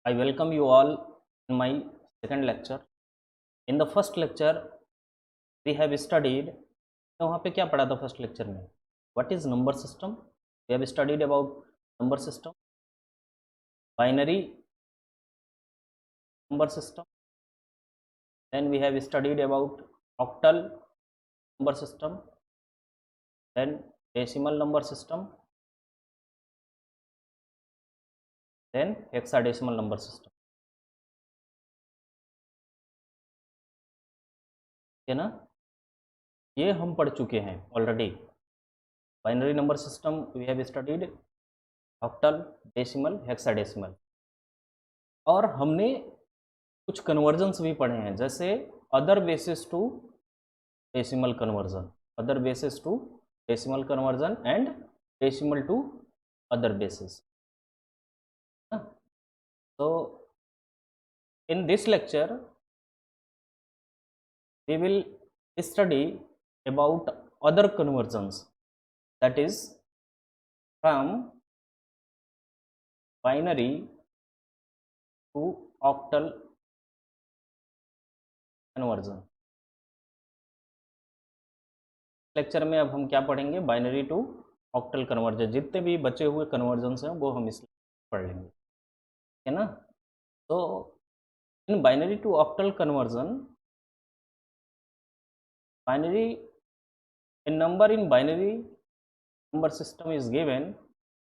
I welcome you all in my second lecture. In the first lecture, we have studied. तो वहाँ पे क्या पढ़ा था फर्स्ट लेक्चर में? What is number system? We have studied about number system, binary number system. Then we have studied about octal number system. Then decimal number system. Then hexadecimal number system. है ना? ये हम पढ़ चुके हैं already. Binary number system we have studied, octal, decimal, hexadecimal. और हमने कुछ कन्वर्जन्स भी पढ़े हैं, जैसे other bases to decimal conversion, other bases to decimal conversion and decimal to other bases. तो in this lecture we will study about other conversions, that is from binary to octal conversion. Lecture में अब हम क्या पढ़ेंगे? Binary to octal conversion. जितने भी बचे हुए कन्वर्जन्स हैं वो हम इस पढ़ लेंगे, है ना? तो इन binary to octal conversion, binary, a number in binary number system is given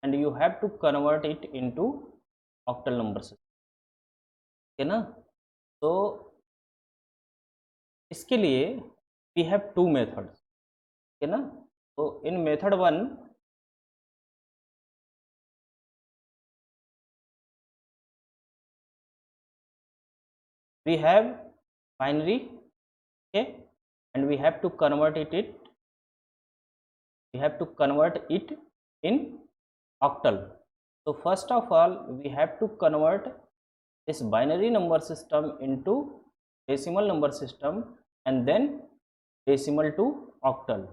and you have to convert it into octal number system, है ना? तो इसके लिए we have two methods, है ना? तो in method 1 we have binary, okay, and we have to convert it in octal. So first of all we have to convert this binary number system into decimal number system and then decimal to octal.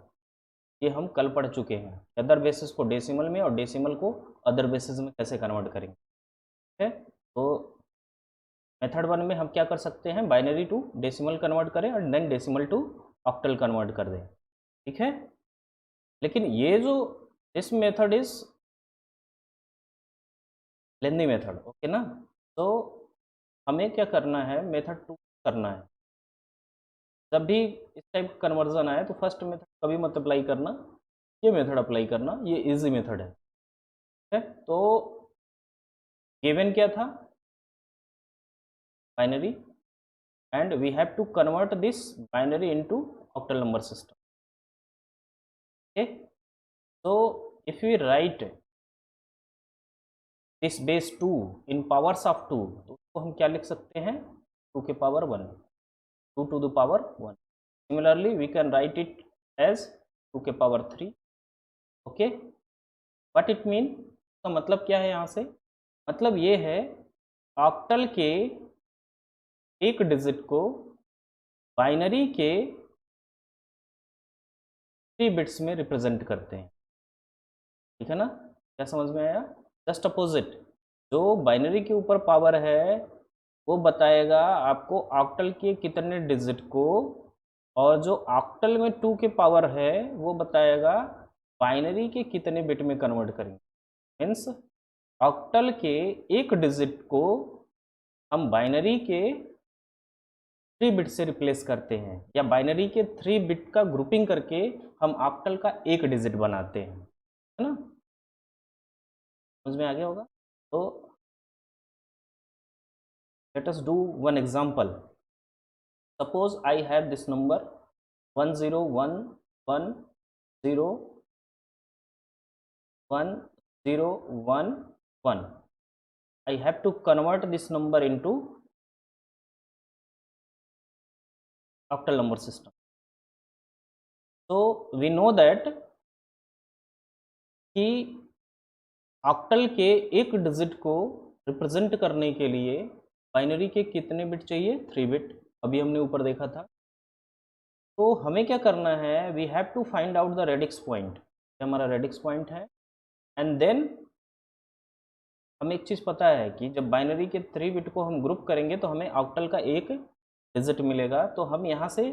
ये हम कल पढ़ चुके हैं. Other basis को decimal में और decimal को अदर बेसिस में कैसे कन्वर्ट करेंगे. ठीक है? तो मेथड 1 में हम क्या कर सकते हैं? बाइनरी टू डेसिमल कन्वर्ट करें और then decimal to octal convert कर दें. ठीक है? लेकिन ये जो this method is lengthy method, okay ना? तो हमें क्या करना है? मेथड 2 करना है. जब भी इस टाइप का कन्वर्जन आए तो फर्स्ट मेथड कभी मत अप्लाई करना, ये मेथड अप्लाई करना. ये इजी मेथड है. ठीक है? तो गिवन क्या था? Binary, and we have to convert this binary into octal number system. Okay, so if we write this base 2 in powers of 2, तो उसको हम क्या लिख सकते हैं? 2 के power 1, 2 to the power 1. Similarly we can write it as 2 के power 3. okay, what it mean? तो मतलब क्या है यहाँ से? मतलब ये है ऑक्टल के एक डिजिट को बाइनरी के 3 बिट्स में रिप्रेजेंट करते हैं. ठीक है ना? क्या समझ में आया? जस्ट अपोजिट, जो बाइनरी के ऊपर पावर है वो बताएगा आपको ऑक्टल के कितने डिजिट को, और जो ऑक्टल में 2 के पावर है वो बताएगा बाइनरी के कितने बिट में कन्वर्ट करेंगे. मीन्स ऑक्टल के एक डिजिट को हम बाइनरी के 3 बिट से रिप्लेस करते हैं, या बाइनरी के 3 बिट का ग्रुपिंग करके हम ऑक्टल का एक डिजिट बनाते हैं, है ना? समझ में आ गया होगा? तो let us do one example. Suppose I have this number 10111011. I have to convert this number into octal number system. So we know that कि ऑक्टल के एक डिजिट को रिप्रेजेंट करने के लिए बाइनरी के कितने बिट चाहिए? 3 बिट. अभी हमने ऊपर देखा था. तो हमें क्या करना है? We have to find out the radix point. हमारा रेडिक्स पॉइंट है, एंड देन हमें एक चीज़ पता है कि जब बाइनरी के 3 बिट को हम ग्रुप करेंगे तो हमें ऑक्टल का एक डिजिट मिलेगा। तो हम यहाँ से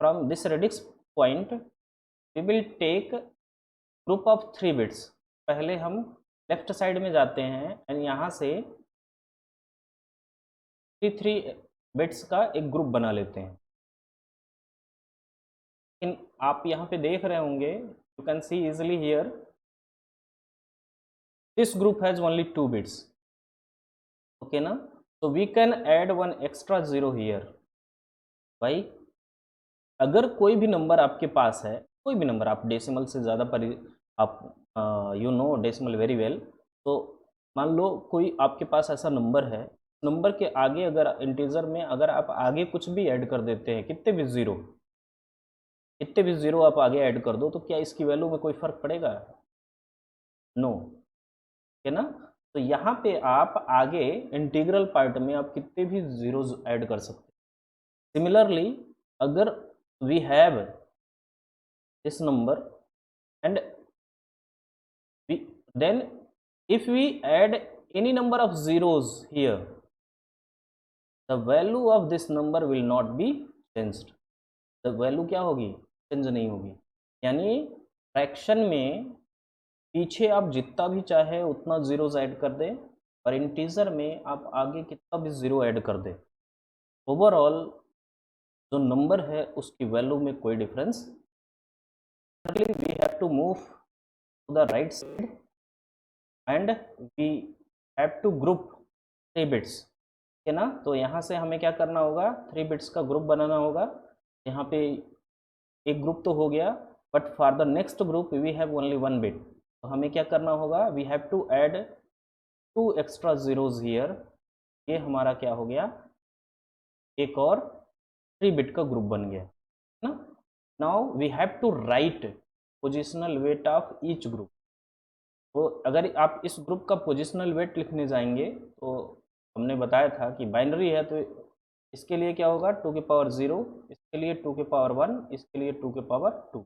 from this radix point we will take group of 3 bits. पहले हम लेफ्ट साइड में जाते हैं एंड यहाँ से 3 बिट्स का एक ग्रुप बना लेते हैं। लेकिन आप यहाँ पे देख रहे होंगे, you can see easily here this group has only 2 bits, okay ना। तो we can add one extra zero here. भाई अगर कोई भी नंबर आपके पास है, कोई भी नंबर, आप डेसिमल से ज़्यादा आप you know decimal very well, तो मान लो कोई आपके पास ऐसा नंबर है, नंबर के आगे अगर इंटीजर में अगर आप आगे कुछ भी ऐड कर देते हैं, कितने भी ज़ीरो आप आगे ऐड कर दो, तो क्या इसकी वैल्यू में कोई फ़र्क पड़ेगा? नो, है ना। तो यहाँ पे आप आगे इंटीग्रल पार्ट में आप कितने भी ज़ीरोज़ ऐड कर सकते हैं। सिमिलरली अगर we have this number and then if we add any number of zeros here, the value of this number will not be changed। the value क्या होगी? चेंज नहीं होगी। यानी फ्रैक्शन में पीछे आप जितना भी चाहे उतना जीरोस ऐड कर दें, और इंटीजर में आप आगे कितना भी ज़ीरो ऐड कर दें, ओवरऑल जो नंबर है उसकी वैल्यू में कोई difference. We have to move to the right side and we have to group 3 bits, है ना। तो यहाँ से हमें क्या करना होगा? 3 बिट्स का ग्रुप बनाना होगा। यहाँ पे एक ग्रुप तो हो गया, but for the next group we have only 1 bit. तो हमें क्या करना होगा? We have to add 2 extra zeros here. ये हमारा क्या हो गया? एक और 3 बिट का ग्रुप बन गया, है ना। Now we have to write positional weight of each group. तो अगर आप इस ग्रुप का पोजिशनल वेट लिखने जाएंगे, तो हमने बताया था कि बाइनरी है, तो इसके लिए क्या होगा? 2 की पावर 0, इसके लिए 2 की पावर 1, इसके लिए 2 की power 2।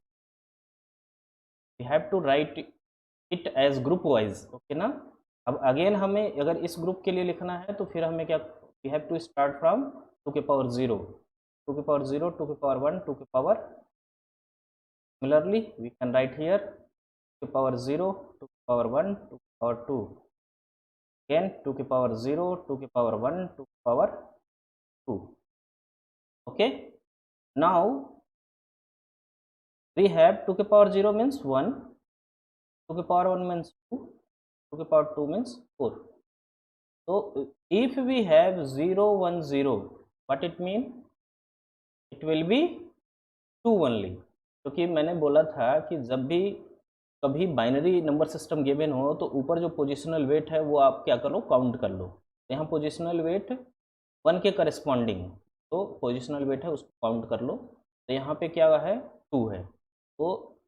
We have to write it as group wise, okay ना। अब अगेन हमें अगर इस ग्रुप के लिए लिखना है तो फिर हमें क्या, we have to start from 2 की पावर 0, 2 की पावर 0, 2 की पावर 1, 2 की power, similarly we can write here 2 की पावर 0, 2 की पावर 1, 2 की पावर 2, again 2 की पावर 0, 2 की पावर 1, 2 की power 2, okay। now we have 2 की पावर 0 means 1, 2 की पावर 1 means 2, 2 की power 2 means 4। so if we have 0 1 0, what it mean? it will be 2 only। क्योंकि मैंने बोला था कि जब भी कभी बाइनरी नंबर सिस्टम गिवन हो तो ऊपर जो पोजिशनल वेट है वो आप क्या करो? काउंट कर लो। यहाँ पोजिशनल वेट 1 के करस्पॉन्डिंग, तो पोजिशनल वेट है उसको काउंट कर लो। तो यहाँ पे क्या है? 2 है। तो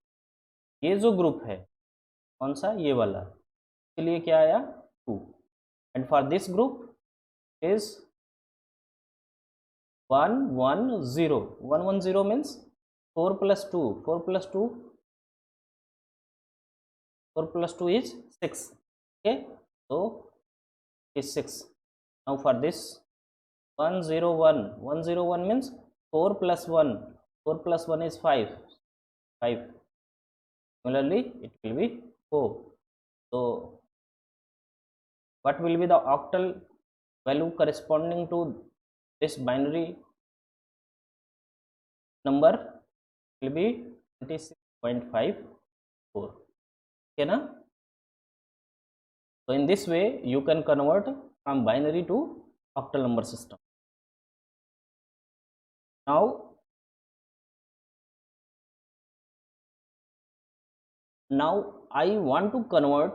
ये जो ग्रुप है कौन सा? ये वाला, इसके लिए क्या आया? 2। And for this group is 1 1 0, 1 1 0 means 4 plus 2, 4 plus 2, 4 plus 2 is 6, okay। so is 6। now for this 1 0 1, 1 0 1 means 4 plus 1, 4 plus 1 is 5, 5, similarly it will be 4। so what will be the octal value corresponding to this binary number? will be 26.54, okay na। so in this way you can convert from binary to octal number system। now I want to convert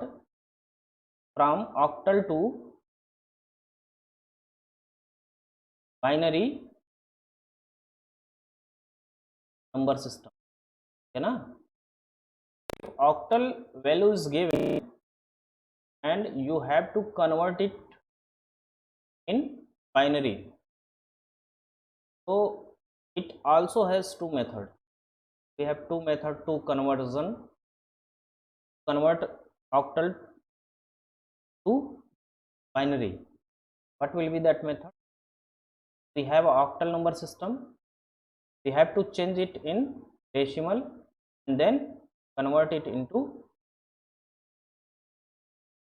from octal to binary number system, है ना। octal value is given and you have to convert it in binary, so it also has 2 method। we have 2 method to convert octal to binary. What will be that method? We have an octal number system. We have to change it in decimal and then convert it into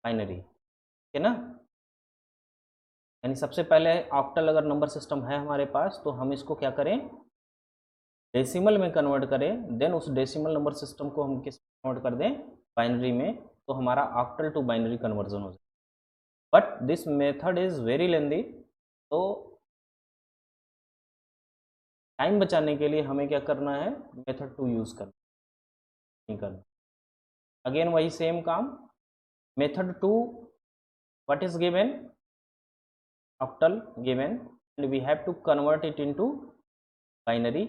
binary. ठीक है ना? यानी सबसे पहले octal अगर number system है हमारे पास तो हम इसको क्या करें, डेसिमल में कन्वर्ट करें, देन उस डेसिमल नंबर सिस्टम को हम किस कन्वर्ट कर दें, बाइनरी में, तो हमारा ऑक्टल टू बाइनरी कन्वर्जन हो जाए. But this method is very lengthy, तो टाइम बचाने के लिए हमें क्या करना है, मेथड टू यूज करना. अगेन वही सेम काम, method two what is given, octal given, and we have to convert it into binary.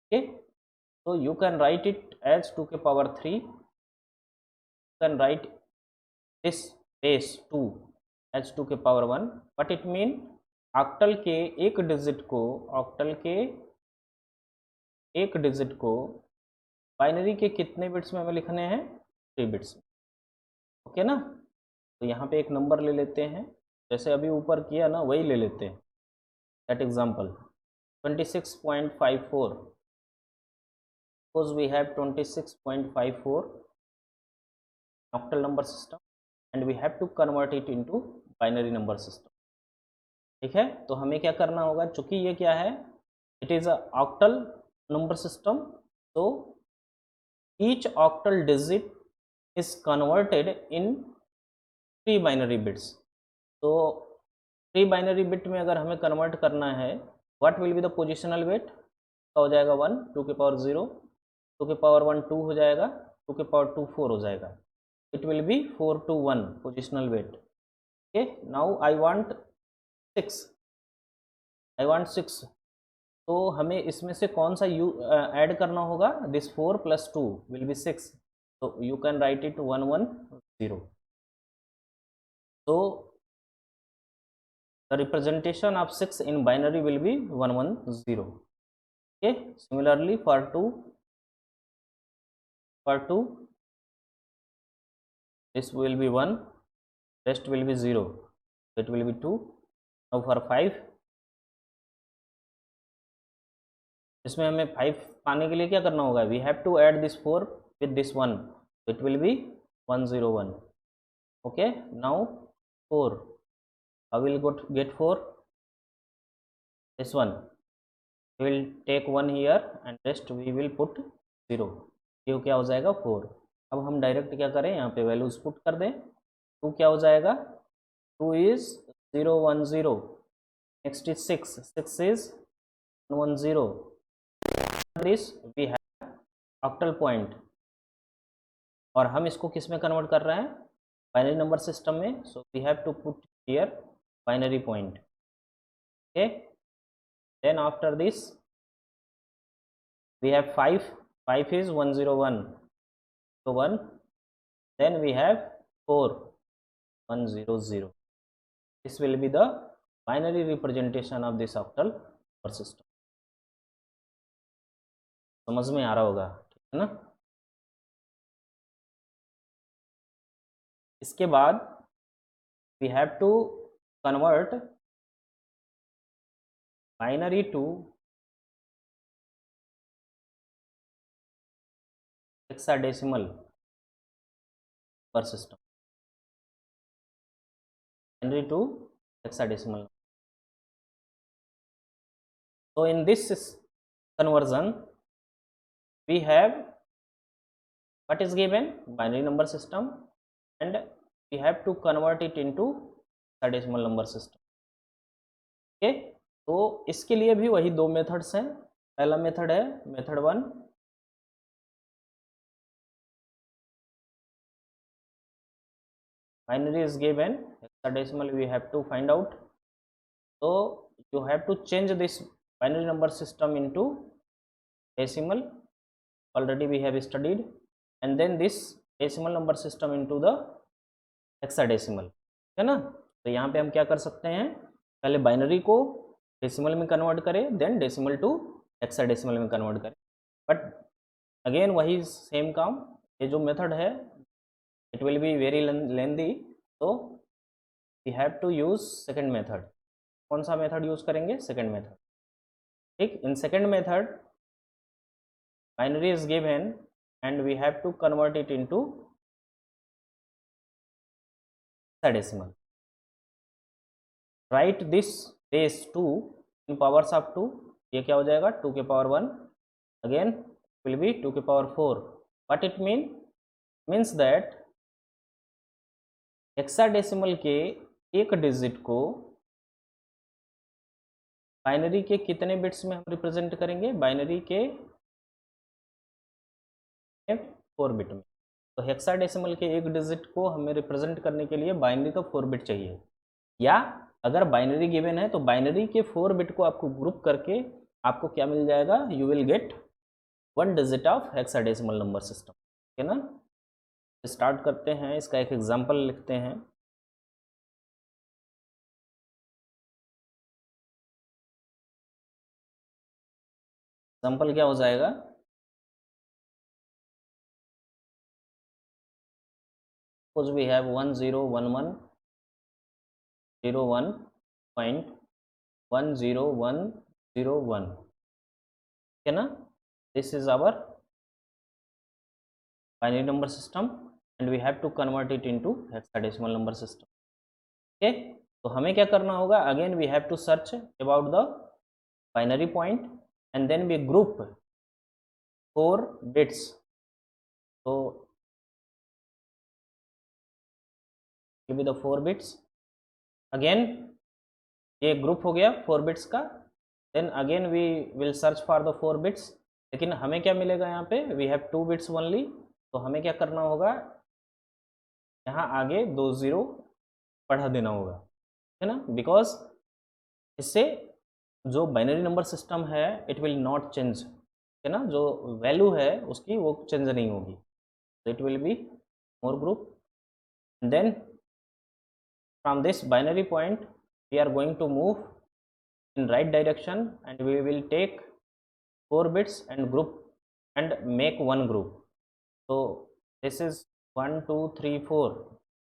Okay, so you can write it as 2 के power 3. You can write this base 2 as 2 के power 1, but it mean octal के एक digit को binary के कितने bits में हमें लिखने हैं, 3 बिट्स. ओके ना? तो यहाँ पे एक नंबर ले लेते हैं, जैसे अभी ऊपर किया ना वही ले लेते हैं. That example 26.54. Suppose we have 26.54 octal number system and we have to convert it into binary number system. ठीक है, तो हमें क्या करना होगा, चूंकि ये क्या है, it is a octal number system, तो each octal digit is converted in 3 binary bits. तो 3 बाइनरी बिट में अगर हमें कन्वर्ट करना है, what will be the positional weight, तो हो जाएगा 1, 2 के पावर 0, 2 के पावर 1 2 हो जाएगा, 2 के पावर 2 4 हो जाएगा. It will be 4 to 1 positional weight. Okay, now I want 6. तो हमें इसमें से कौन सा ऐड करना होगा, दिस 4 + 2 विल बी 6. तो यू कैन राइट इट 1 1 0. तो the representation of 6 in binary will be 1 1 0. Okay, similarly for 2 this will be 1, rest will be 0, it will be 2. now for 5, इसमें हमें 5 पाने के लिए क्या करना होगा, we have to add this 4 with this 1, so it will be 1 0 1. okay, now 4, I will get 4, this one we will take 1 here and rest we will put 0. ये क्या हो जाएगा 4. अब हम डायरेक्ट क्या करें, यहाँ पे वैल्यूज पुट कर दें. 2 क्या हो जाएगा, 2 is 0 1 0, next is 6 is 1 1 0. this we have octal point, और हम इसको किस में कन्वर्ट कर रहे हैं, बाइनरी नंबर सिस्टम में. So we have to put here binary point. okay, then after this we have 5 is 1 0 1, so 1, then we have 4 1 0 0. this will be the binary representation of this octal number system. समझ में आ रहा होगा, ठीक है ना? इसके बाद we have to convert binary to hexadecimal per system. Binary to hexadecimal. So in this conversion we have what is given, binary number system, and we have to convert it into hexadecimal number system. Okay, तो इसके लिए भी वही 2 methods हैं. पहला method है method 1, binary is given, hexadecimal we have to find out. so you have to change this binary number system into decimal, already we have studied, and then this decimal number system into the hexadecimal. है ना? तो यहाँ पे हम क्या कर सकते हैं, पहले बाइनरी को डेसिमल में कन्वर्ट करें, देन डेसिमल टू हेक्साडेसिमल में कन्वर्ट करें. बट अगेन वही सेम काम, ये जो मेथड है it will be very lengthy, तो we have to use second method. कौन सा मेथड यूज करेंगे? Second method. ठीक, in second method binary is given and we have to convert it into hexadecimal. Right this base 2 in powers of 2। ये क्या हो जाएगा? 2 के पावर 1 अगेन विल बी 2 के power 4। What it means that hexadecimal के एक digit को binary के कितने बिट्स में हम रिप्रेजेंट करेंगे? बाइनरी के 4 बिट में। तो हेक्साडेसिमल के एक डिजिट को हमें रिप्रेजेंट करने के लिए बाइनरी का 4 बिट चाहिए। या अगर बाइनरी गिवन है तो बाइनरी के 4 बिट को आपको ग्रुप करके आपको क्या मिल जाएगा? You will get 1 digit of hexadecimal number system. ठीक है ना? स्टार्ट करते हैं, इसका एक एग्जांपल लिखते हैं। एग्जांपल क्या हो जाएगा? Suppose we have 101101.10101। ठीक है ना? This is our binary number system and we have to convert it into hexadecimal number system. Okay, तो हमें क्या करना होगा? Again we have to search about the binary point and then we group 4 bits. तो will be the 4 bits। Again ये group हो गया 4 bits का। Then again we will search for the 4 bits. लेकिन हमें क्या मिलेगा यहाँ पे? We have 2 bits only. तो हमें क्या करना होगा? यहाँ आगे 2 0 बढ़ा देना होगा। है ना? बिकॉज इससे जो बाइनरी नंबर सिस्टम है इट विल नॉट चेंज। है ना? जो वैल्यू है उसकी वो चेंज नहीं होगी। तो it will be more group. Then from this binary point we are going to move in right direction and we will take 4 bits and group and make one group. So this is 1 2 3 4,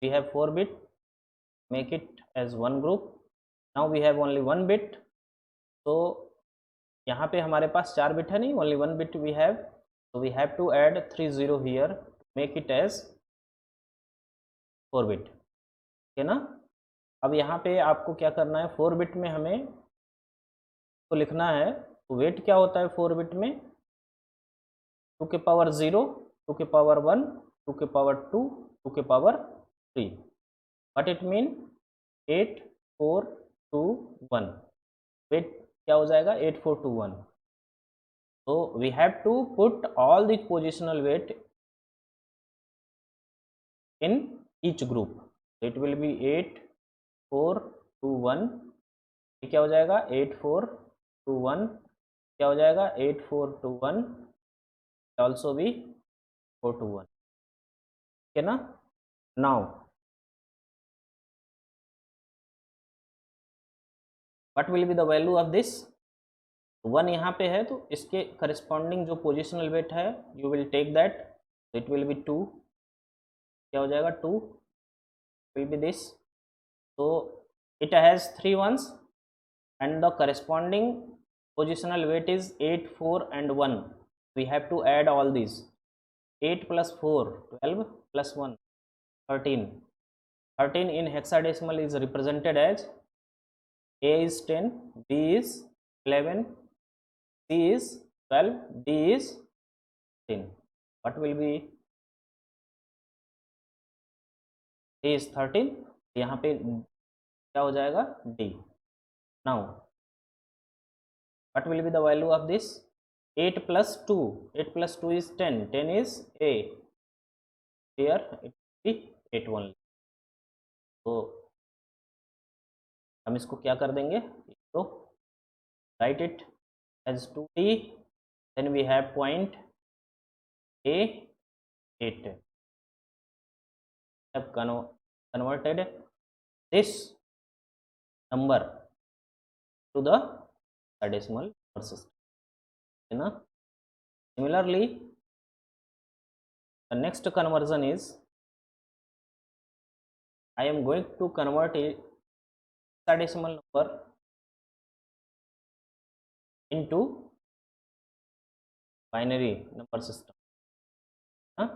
we have 4 bit, make it as one group. Now we have only 1 bit, so यहाँ पे हमारे पास 4 bit है नहीं, only 1 bit we have, so we have to add 3 0 here, make it as 4 bit। ठीक है ना? अब यहाँ पे आपको क्या करना है? 4 बिट में हमें तो लिखना है, तो वेट क्या होता है 4 बिट में? 2 के पावर 0, 2 के पावर 1, 2 के पावर 2, 2 के power 3। What it mean? 8 4 2 1। Weight क्या हो जाएगा? 8 4 2 1। तो we have to put all the positional weight in each group. It will be 8 4 2 1। ये क्या हो जाएगा? 8 4 2 1। क्या हो जाएगा? 8 4 2 1 ऑल्सो भी 4 2 1। ठीक है ना? Now what will be the value of this? 1 यहाँ पे है तो इसके करस्पॉन्डिंग जो पोजिशनल वेट है you will take that, it will be 2। क्या हो जाएगा? 2 will be this. so it has 3 ones and the corresponding positional weight is 8 4 and 1। we have to add all these। 8 plus 4 12 plus 1 13। 13 in hexadecimal is represented as A is 10, B is 11, C is 12, D is 10। what will be? A is 13, यहाँ पे क्या हो जाएगा? D। now what will be the value of this? 8 plus 2, 8 plus 2 is 10, 10 is A, here it will be 8 only। तो हम इसको क्या कर देंगे? तो write it as 2D, then we have point A 8। have converted this number to the decimal number system। है ना? Similarly the next conversion is I am going to convert hexadecimal number into binary number system. हाँ,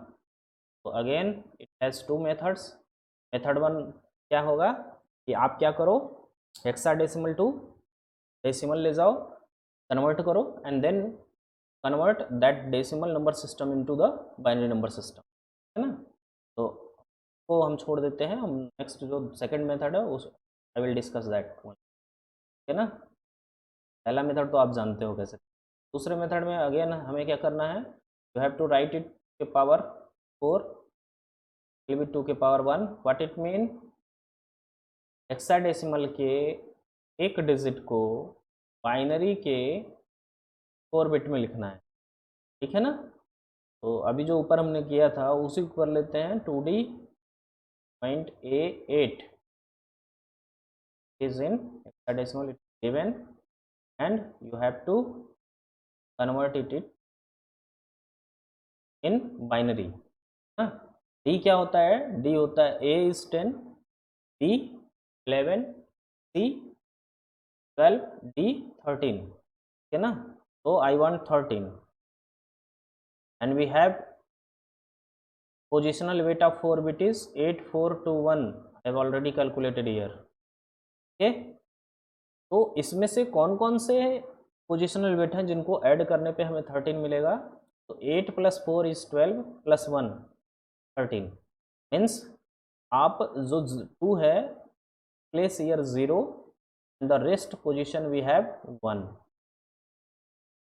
तो again it has two methods. Method one क्या होगा कि आप क्या करो, हेक्साडेसिमल टू डेसिमल ले जाओ, कन्वर्ट करो, and then convert that decimal number system into the binary number system, है ना। तो वो हम छोड़ देते हैं, हम नेक्स्ट जो सेकंड मेथड है उस आई विल डिस्कस दैट, है ना। पहला मेथड तो आप जानते हो कैसे। दूसरे मेथड में अगेन हमें क्या करना है, you have to write it के पावर 4 विल बी 2 के power 1। What it mean, hexadecimal के एक डिजिट को बाइनरी के 4 बिट में लिखना है, ठीक है ना। तो अभी जो ऊपर हमने किया था उसी को कर लेते हैं। 2D.A8 is in hexadecimal, it is given, and you have to convert it in binary। हाँ, D क्या होता है, D होता है A is 10, B 11, C 12, D 13, ठीक है ना। तो I want 13 and we have positional weight of 4 bit is 8421, I have already calculated here, okay। तो इसमें से कौन कौन से पोजिशनल वेट हैं जिनको ऐड करने पे हमें 13 मिलेगा। तो 8 + 4 = 12 + 1 13 मीन्स आप जो 2 है place here 0 the rest position we have 1।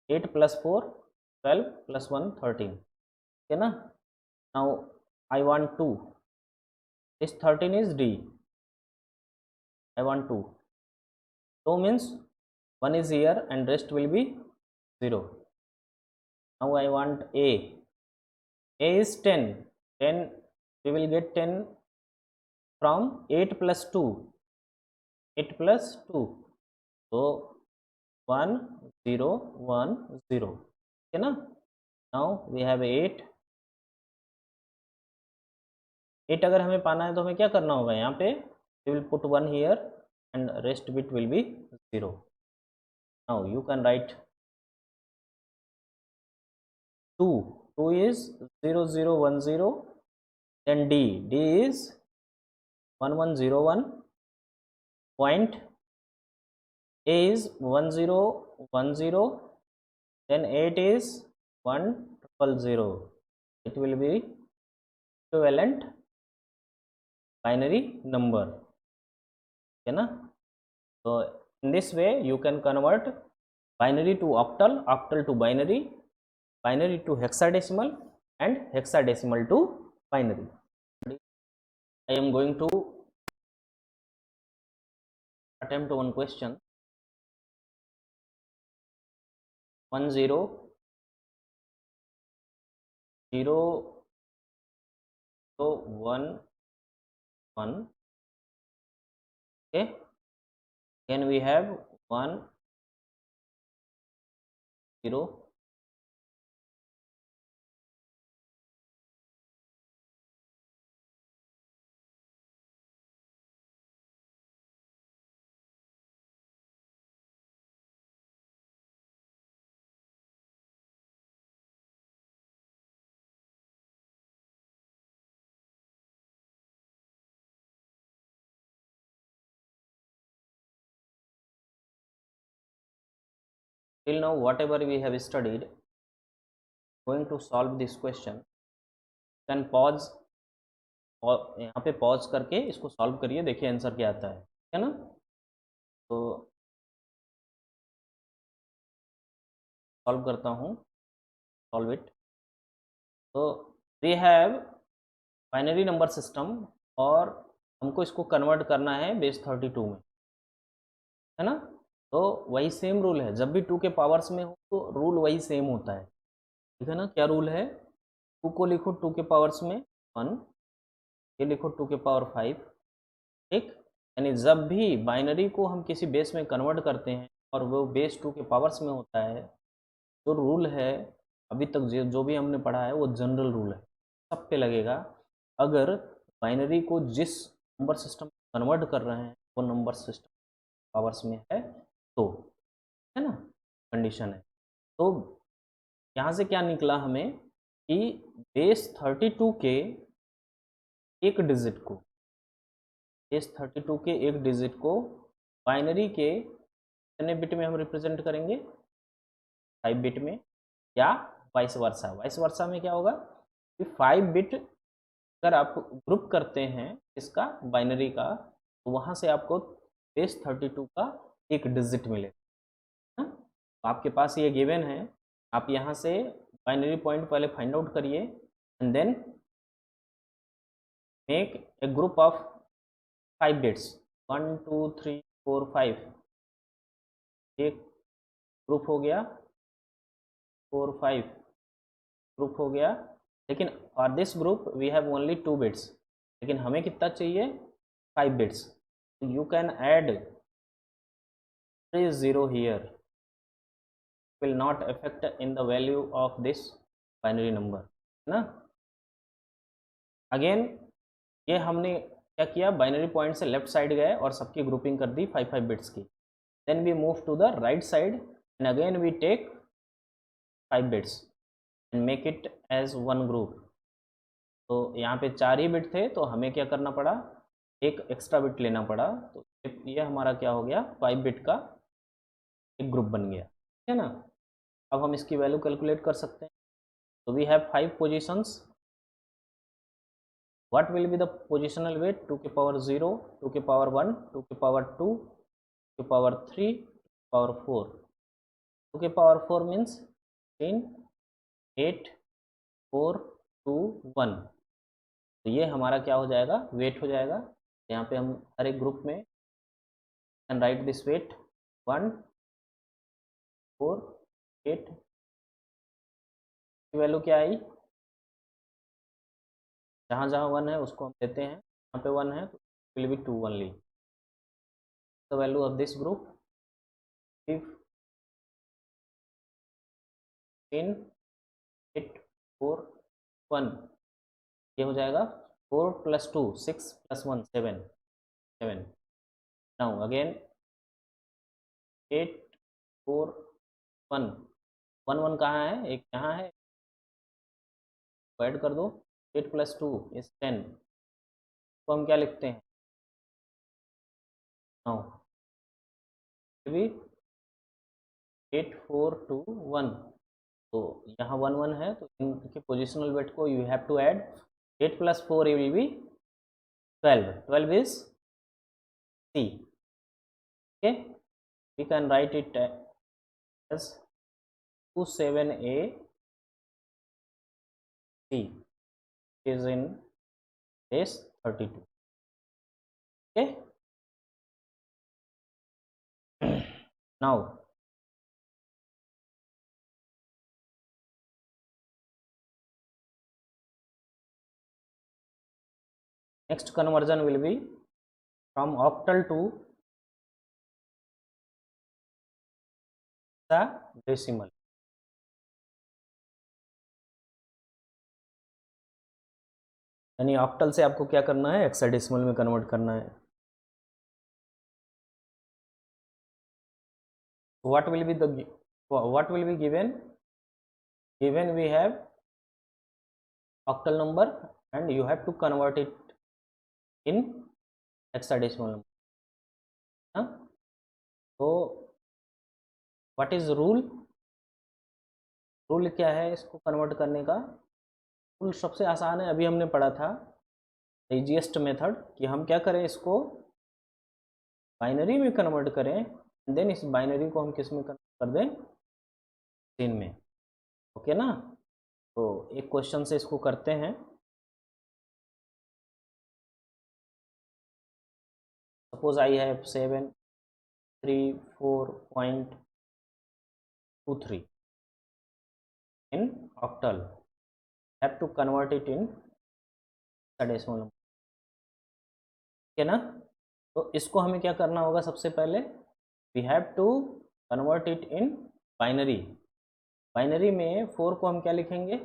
8 + 4 12 + 1 13, ठीक है ना। Now I want 2, this 13 is D, I want 2, 2 means 1 is here and rest will be 0। Now I want A. A is 10, 10 we will get 10 from 8 + 2, 8 + 2, so 1 0 1 0, है ना। Now we have 8 अगर हमें पाना है तो हमें क्या करना होगा, यहाँ पे we will put 1 here and rest bit will be 0। Now you can write 2 is 0 0 1 0, then D is 1 1 0 1, point A is 1 0 1 0, then 8 is 1 0 0, it will be equivalent binary number, है ना। so in this way you can convert binary to octal, octal to binary, binary to hexadecimal, and hexadecimal to binary। I am going to attempt one question। 1 0 0 1 1, okay, then we have 1 0 till now whatever we have studied, going to solve this question, can pause और यहाँ पे pause करके इसको solve करिए, देखिए answer क्या आता है ना। तो सॉल्व करता हूँ, सॉल्व इट। तो we have binary number system और हमको इसको कन्वर्ट करना है बेस 32 में, है ना। तो वही सेम रूल है, जब भी 2 के पावर्स में हो तो रूल वही सेम होता है, ठीक है ना। क्या रूल है, 2 को लिखो 2 के पावर्स में 1, ये लिखो 2 के पावर 5, ठीक। यानी जब भी बाइनरी को हम किसी बेस में कन्वर्ट करते हैं और वो बेस 2 के पावर्स में होता है, जो रूल है अभी तक जो भी हमने पढ़ा है वो जनरल रूल है, सब पे लगेगा। अगर बाइनरी को जिस नंबर सिस्टम कन्वर्ट कर रहे हैं वो नंबर सिस्टम पावर्स में है, तो है ना, कंडीशन है। तो यहाँ से क्या निकला हमें कि बेस 32 के एक डिजिट को, बेस 32 के एक डिजिट को बाइनरी के कितने बिट में हम रिप्रेजेंट करेंगे, 5 बिट में, या वाइस वर्सा। वाइस वर्सा में क्या होगा कि 5 बिट अगर आप ग्रुप करते हैं इसका बाइनरी का, तो वहाँ से आपको बेस 32 का एक डिजिट मिलेगा। तो आपके पास ये गिवन है, आप यहाँ से बाइनरी पॉइंट पहले फाइंड आउट करिए and then make a group of 5 bits, 1 2 3 4 5, एक ग्रुप हो गया, 4 5 ग्रुप हो गया। लेकिन for this group we have only 2 bits, लेकिन हमें कितना चाहिए, 5 bits. You can add 3 0 here, will not affect in the value of this binary number, है ना। अगेन ये हमने क्या किया, बाइनरी पॉइंट से लेफ्ट साइड गए और सबकी ग्रुपिंग कर दी 5 बिट्स की। Then we move to the right side and again we take 5 bits and make it as one group. तो यहाँ पे 4 ही बिट थे, तो हमें क्या करना पड़ा, एक एक्स्ट्रा बिट लेना पड़ा। तो ये हमारा क्या हो गया, 5 बिट का एक ग्रुप बन गया, है ना। अब हम इसकी वैल्यू कैलकुलेट कर सकते हैं। तो we have 5 positions, what will be the positional weight, 2 के पावर 0, 2 के पावर 1, 2 के पावर 2, 2 के पावर 3, 2 के पावर 4। 2 के पावर 4 मीन्स 3 8 4 2 1। तो ये हमारा क्या हो जाएगा, वेट हो जाएगा। यहाँ पे हम हर एक ग्रुप में कैन राइट दिस वेट 1 4 8 की वैल्यू क्या आई, जहाँ जहाँ 1 है उसको हम देते हैं, यहाँ पे 1 है तो will be 2 only. The value of this group if 10 8 4 1, ये हो जाएगा 4 + 2 6 + 1 7 7। नाउ अगेन 8 4 1 1 1 कहाँ है, एक यहाँ है, ऐड कर दो। 8 + 2 इज 10, तो हम क्या लिखते हैं, नाउ भी 8 4 2 1। तो यहाँ 1 1 है, तो इनके पोजिशनल वेट को you have to add 8 + 4 will be 12, 12 is C। Okay, we can write it as 27A C is in base 32। okay, now next conversion will be from octal to hexadecimal। यानी octal से आपको क्या करना है, hexadecimal में convert करना है। what will be the what will be given, given we have octal number and you have to convert it in hexadecimal number, हाँ? तो what is rule, रूल क्या है इसको कन्वर्ट करने का, रूल सबसे आसान है, अभी हमने पढ़ा था इजीएस्ट मेथड, कि हम क्या करें, इसको बाइनरी में कन्वर्ट करें, देन इस बाइनरी को हम किस में कन्वर्ट कर दें, 3 में। ओके ना। तो एक क्वेश्चन से इसको करते हैं। Suppose I have 734.23 in octal, have to convert it in hexadecimal number, ठीक है ना। तो इसको हमें क्या करना होगा, सबसे पहले we have to convert it in binary. Binary में 4 को हम क्या लिखेंगे,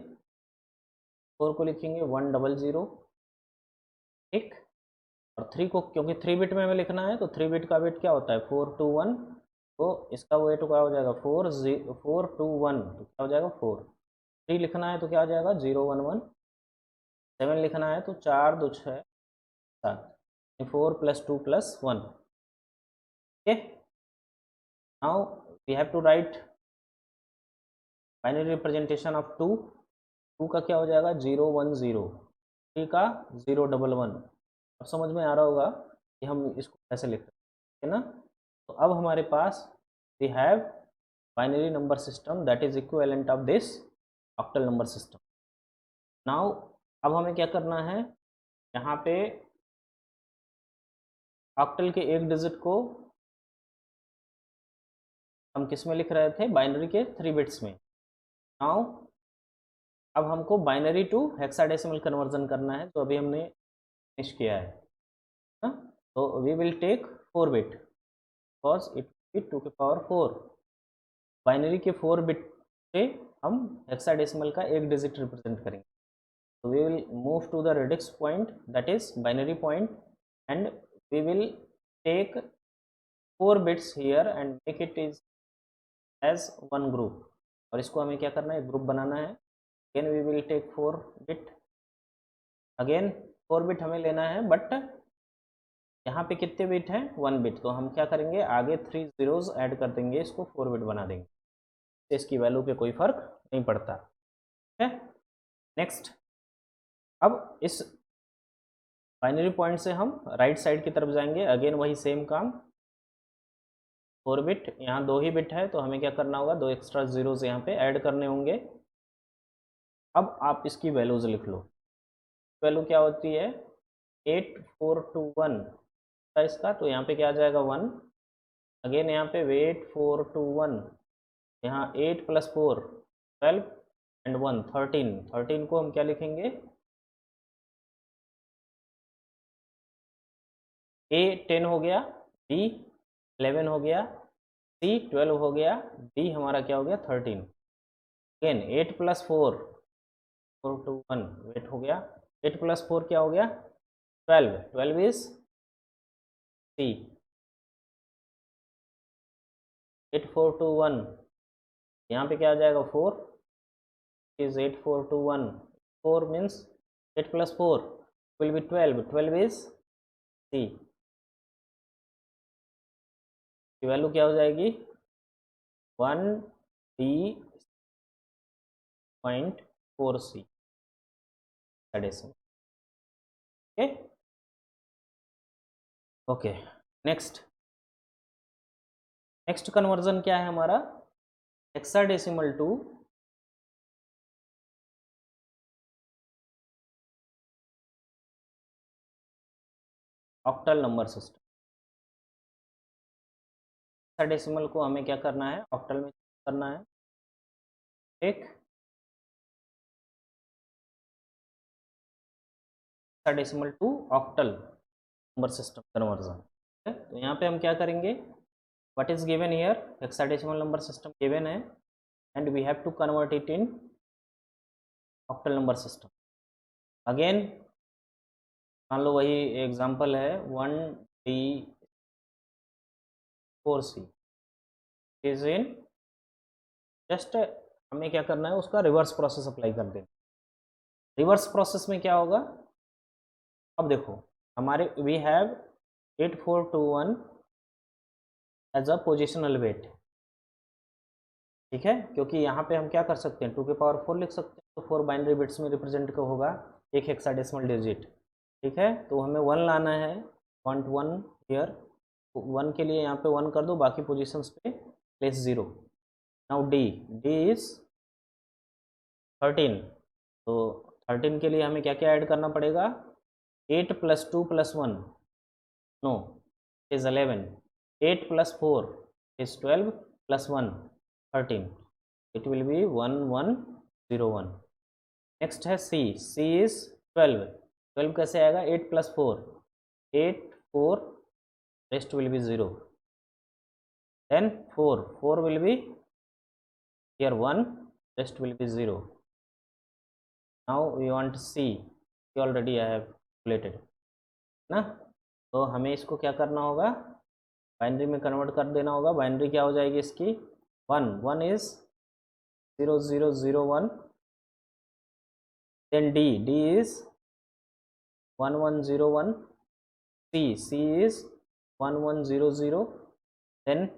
4 को लिखेंगे 100, ठीक। और 3 को क्योंकि 3 बिट में हमें लिखना है तो 3 बिट का वेट क्या होता है 421, तो इसका वेट क्या हो जाएगा 421, तो क्या हो जाएगा 4। 3 लिखना है तो क्या हो जाएगा 011। 7 लिखना है तो 4 2 6 7, 4 + 2 + 1। Okay, now we have to write binary representation of 2। 2 का क्या हो जाएगा 010, 3 का 011। अब समझ में आ रहा होगा कि हम इसको कैसे लिख सकते हैं ना। तो अब हमारे पास we have binary number system that is equivalent of this octal number system. Now अब हमें क्या करना है, यहाँ पे ऑक्टल के एक डिजिट को हम किस में लिख रहे थे, बाइनरी के 3 बिट्स में। नाउ अब हमको बाइनरी टू हेक्साडेसिमल कन्वर्जन करना है, तो अभी हमने फिनिश किया है ना। तो we will take 4 bit because it will be 2⁴। Binary के 4 बिट से हम हेक्साडेसिमल का एक डिजिट रिप्रेजेंट करेंगे। So we will move to the radix point, that is binary point, and we will take 4 bits here and make it is as one group। और इसको हमें क्या करना है, ग्रुप बनाना है। again we will take 4 bit, again 4 bit हमें लेना है, बट यहाँ पे कितने बिट हैं 1 बिट, तो हम क्या करेंगे आगे 3 zeros ऐड कर देंगे, इसको 4 बिट बना देंगे, तो इसकी वैल्यू पे कोई फर्क नहीं पड़ता। ठीक है, नेक्स्ट अब इस बाइनरी पॉइंट से हम राइट साइड की तरफ जाएंगे, अगेन वही सेम काम। 4 बिट, यहाँ 2 ही बिट है तो हमें क्या करना होगा, 2 एक्स्ट्रा जीरोज यहाँ पे ऐड करने होंगे। अब आप इसकी वैल्यूज लिख लो, वैल्यू क्या होती है 8421 था इसका, तो यहाँ पे क्या आ जाएगा 1। अगेन यहाँ पे 8421, यहाँ 8 + 4 12 एंड 1 13। 13 को हम क्या लिखेंगे, A 10 हो गया, B 11 हो गया, C 12 हो गया, D हमारा क्या हो गया 13। अगेन 8 + 4 421 वेट हो गया, 8 + 4 क्या हो गया 12, 12 इज C। 8421 यहाँ पे क्या आ जाएगा 4 is 8421, 4 means 8 + 4 will be 12, 12 is C की वैल्यू क्या हो जाएगी 1D.4C decimal. Okay okay, next conversion क्या है हमारा, hexadecimal to octal number system. Hexadecimal को हमें क्या करना है, ऑक्टल में करना है। एक hexadecimal to octal number system conversion. तो यहाँ पे हम क्या करेंगे, what is given here, hexadecimal number system given है and we have to convert it in octal number system. Again मान लो वही एग्जांपल है 1D4C इज इन, जस्ट हमें क्या करना है उसका रिवर्स प्रोसेस अप्लाई कर देना। रिवर्स प्रोसेस में क्या होगा, अब देखो हमारे we have 8421 as a positional weight, ठीक है, क्योंकि यहाँ पे हम क्या कर सकते हैं 2⁴ लिख सकते हैं, तो 4 बाइनरी बिट्स में रिप्रेजेंट का होगा एक हेक्साडेसिमल डिजिट। ठीक है, तो हमें 1 लाना है, वांट 1 हियर, 1 के लिए यहाँ पे 1 कर दो, बाकी पोजीशंस पे प्लेस 0। नाउ डी इज 13, तो 13 के लिए हमें क्या क्या ऐड करना पड़ेगा, 8 + 2 + 1 no is 11, 8 + 4 is 12 + 1 13, it will be 1101। Next है C is 12, 12 कैसे आएगा 8 + 4 8 4 rest will be 0, then 4 will be here 1 rest will be 0। now we want C already I have calculated ना, तो हमें इसको क्या करना होगा, बाइनरी में कन्वर्ट कर देना होगा। बाइनरी क्या हो जाएगी इसकी, 1 is 0001, then D is 1101, C is 1100, then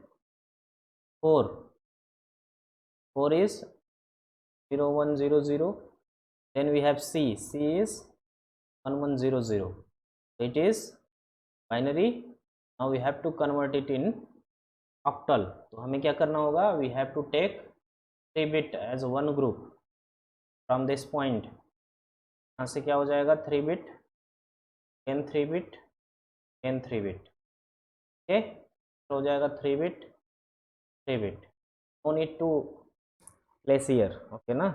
4 is 0100, then we have C is 1100. So it is binary. Now we have to convert it in octal. तो हमें क्या करना होगा, we have to take 3 bit as one group from this point. यहाँ से क्या हो जाएगा, 3 bit, then 3 bit, then 3 bit. Okay, हो जाएगा 3 bit 3 bit. No need to place here, okay ना।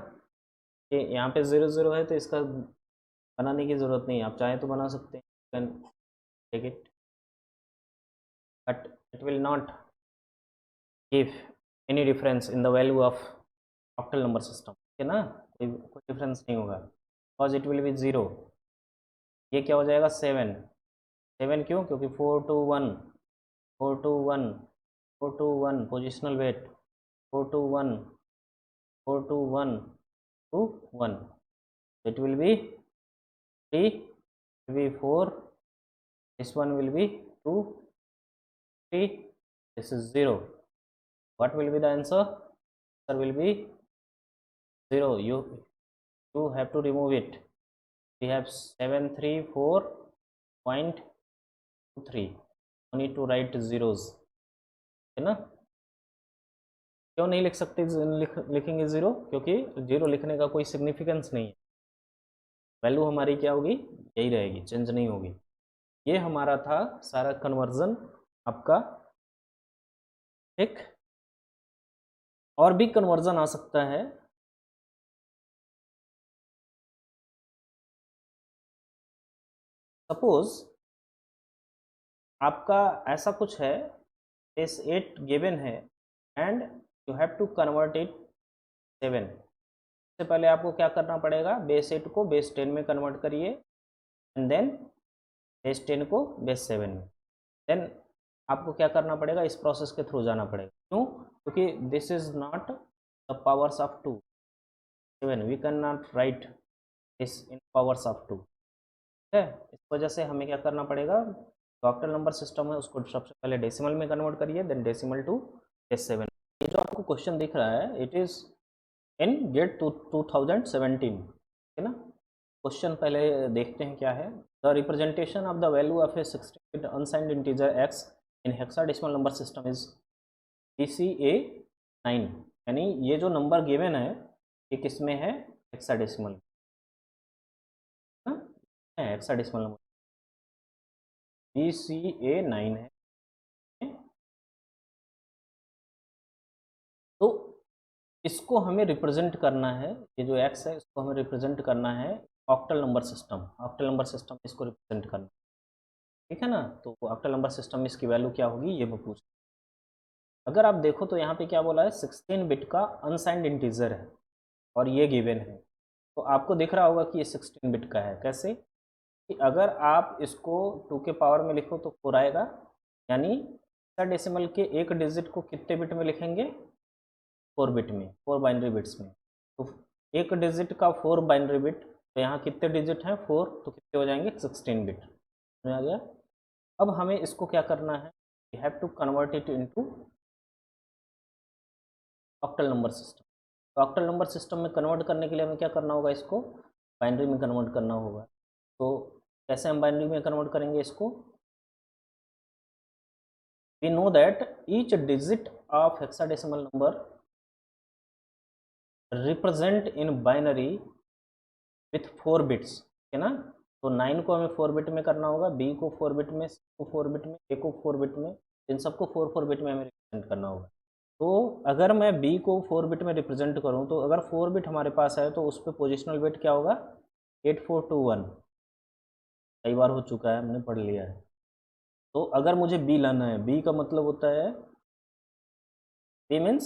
ये यहाँ पे 00 है तो इसका बनाने की ज़रूरत नहीं है, आप चाहे तो बना सकते हैं, can take it, but it will not give any difference in the value of octal number system, okay ना। कोई डिफरेंस नहीं होगा, बिकॉज इट विल बी 0। ये क्या हो जाएगा, 7 क्यों, क्योंकि 4 to 1 positional wait, 4 to 1 to 1, it will be 3, will be 4, this one will be 2, 3, this is 0. What will be the answer? Answer will be 0. You have to remove it. We have 734.23. No need to write zeros, है ना। क्यों नहीं लिख सकते, लिखेंगे 0, क्योंकि 0 लिखने का कोई सिग्निफिकेंस नहीं है, वैल्यू हमारी क्या होगी, यही रहेगी, चेंज नहीं होगी। ये हमारा था सारा कन्वर्जन आपका, ठीक। और भी कन्वर्जन आ सकता है, सपोज आपका ऐसा कुछ है, बेस 8 गिवन है and you have to convert it 7। सबसे पहले आपको क्या करना पड़ेगा, बेस 8 को बेस 10 में कन्वर्ट करिए, एंड देन बेस 10 को बेस 7 में, देन आपको क्या करना पड़ेगा, इस प्रोसेस के थ्रू जाना पड़ेगा। क्यों, क्योंकि this is not the powers of 2, 7, we can not write this in powers of 2, ठीक है। इस वजह से हमें क्या करना पड़ेगा, जो ऑक्टल नंबर सिस्टम है उसको सबसे पहले डेसिमल में कन्वर्ट करिए, देन डेसिमल टू बेस 7। ये जो आपको क्वेश्चन दिख रहा है, इट इज़ इन गेट 2017, है ना। क्वेश्चन पहले देखते हैं क्या है। The representation of the value of A 16-bit unsigned integer x in hexadecimal number system is PCA9, यानी ये जो नंबर गिवन है ये किस में है, हेक्साडेसिमल, हेक्साडेसिमल नंबर PCA9 है। तो इसको हमें रिप्रेजेंट करना है, ये जो x है इसको हमें रिप्रेजेंट करना है octal number system, octal number system इसको रिप्रेजेंट करना, ठीक है ना। तो ऑक्टल नंबर सिस्टम में इसकी वैल्यू क्या होगी, ये वो पूछ। अगर आप देखो तो यहाँ पे क्या बोला है, 16 बिट का अनसाइंड इंटीजर है और ये गिवन है, तो आपको दिख रहा होगा कि ये 16 बिट का है। कैसे कि अगर आप इसको 2 के पावर में लिखो तो 4 आएगा, यानी हेक्साडेसिमल के एक डिजिट को कितने बिट में लिखेंगे, 4 बिट में, 4 बाइनरी बिट्स में। तो एक डिजिट का 4 बाइनरी बिट, तो यहाँ कितने डिजिट हैं, 4, तो कितने हो जाएंगे, 16 बिट, समझ आ गया। अब हमें इसको क्या करना है, we have to convert it into octal number system. तो ऑक्टल नंबर सिस्टम में कन्वर्ट करने के लिए हमें क्या करना होगा, इसको बाइनरी में कन्वर्ट करना होगा। तो कैसे हम बाइनरी में कन्वर्ट करेंगे इसको, we know that each digit of hexadecimal number represent in binary with 4 bits, है ना। तो 9 को हमें 4 बिट में करना होगा, B को 4 बिट में, C को 4 बिट में, A को 4 बिट में, इन सबको 4 बिट में हमें रिप्रेजेंट करना होगा। तो अगर मैं B को 4 बिट में रिप्रेजेंट करूं, तो अगर 4 बिट हमारे पास है तो उस पर पोजिशनल बिट क्या होगा, 8421, कई बार हो चुका है, हमने पढ़ लिया है। तो अगर मुझे B लाना है, B का मतलब होता है, B मीन्स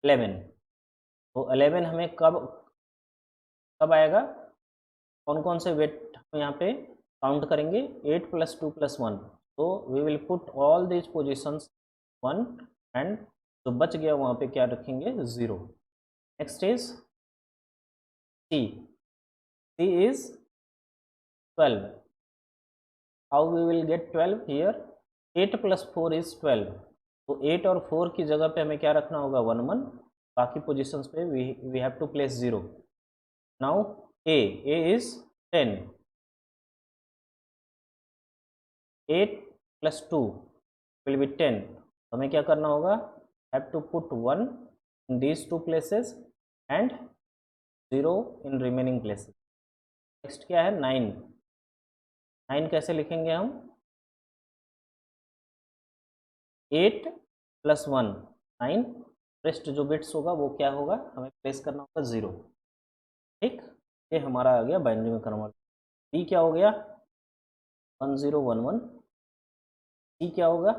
11, तो 11 हमें कब आएगा, कौन कौन से वेट यहाँ पे काउंट करेंगे 8 + 2 + 1, तो we will put all these positions 1 and जो बच गया वहाँ पे क्या रखेंगे 0। Next is C, C is 12। How we will get 12 here, 8 + 4 इज 12, तो 8 और 4 की जगह पे हमें क्या रखना होगा 1 1, बाकी पोजिशंस पे we have to place 0। Now A is 10, 8 + 2 will be 10, हमें क्या करना होगा, have to put 1 in these 2 places and 0 in remaining places. Next क्या है 9, 9 कैसे लिखेंगे हम, 8 + 1 9, रेस्ट जो बिट्स होगा वो क्या होगा, हमें प्लेस करना होगा 0। ठीक, ये हमारा आ गया बाइनरी में कन्वर्ट। बी क्या हो गया 1 0 1 1, सी क्या होगा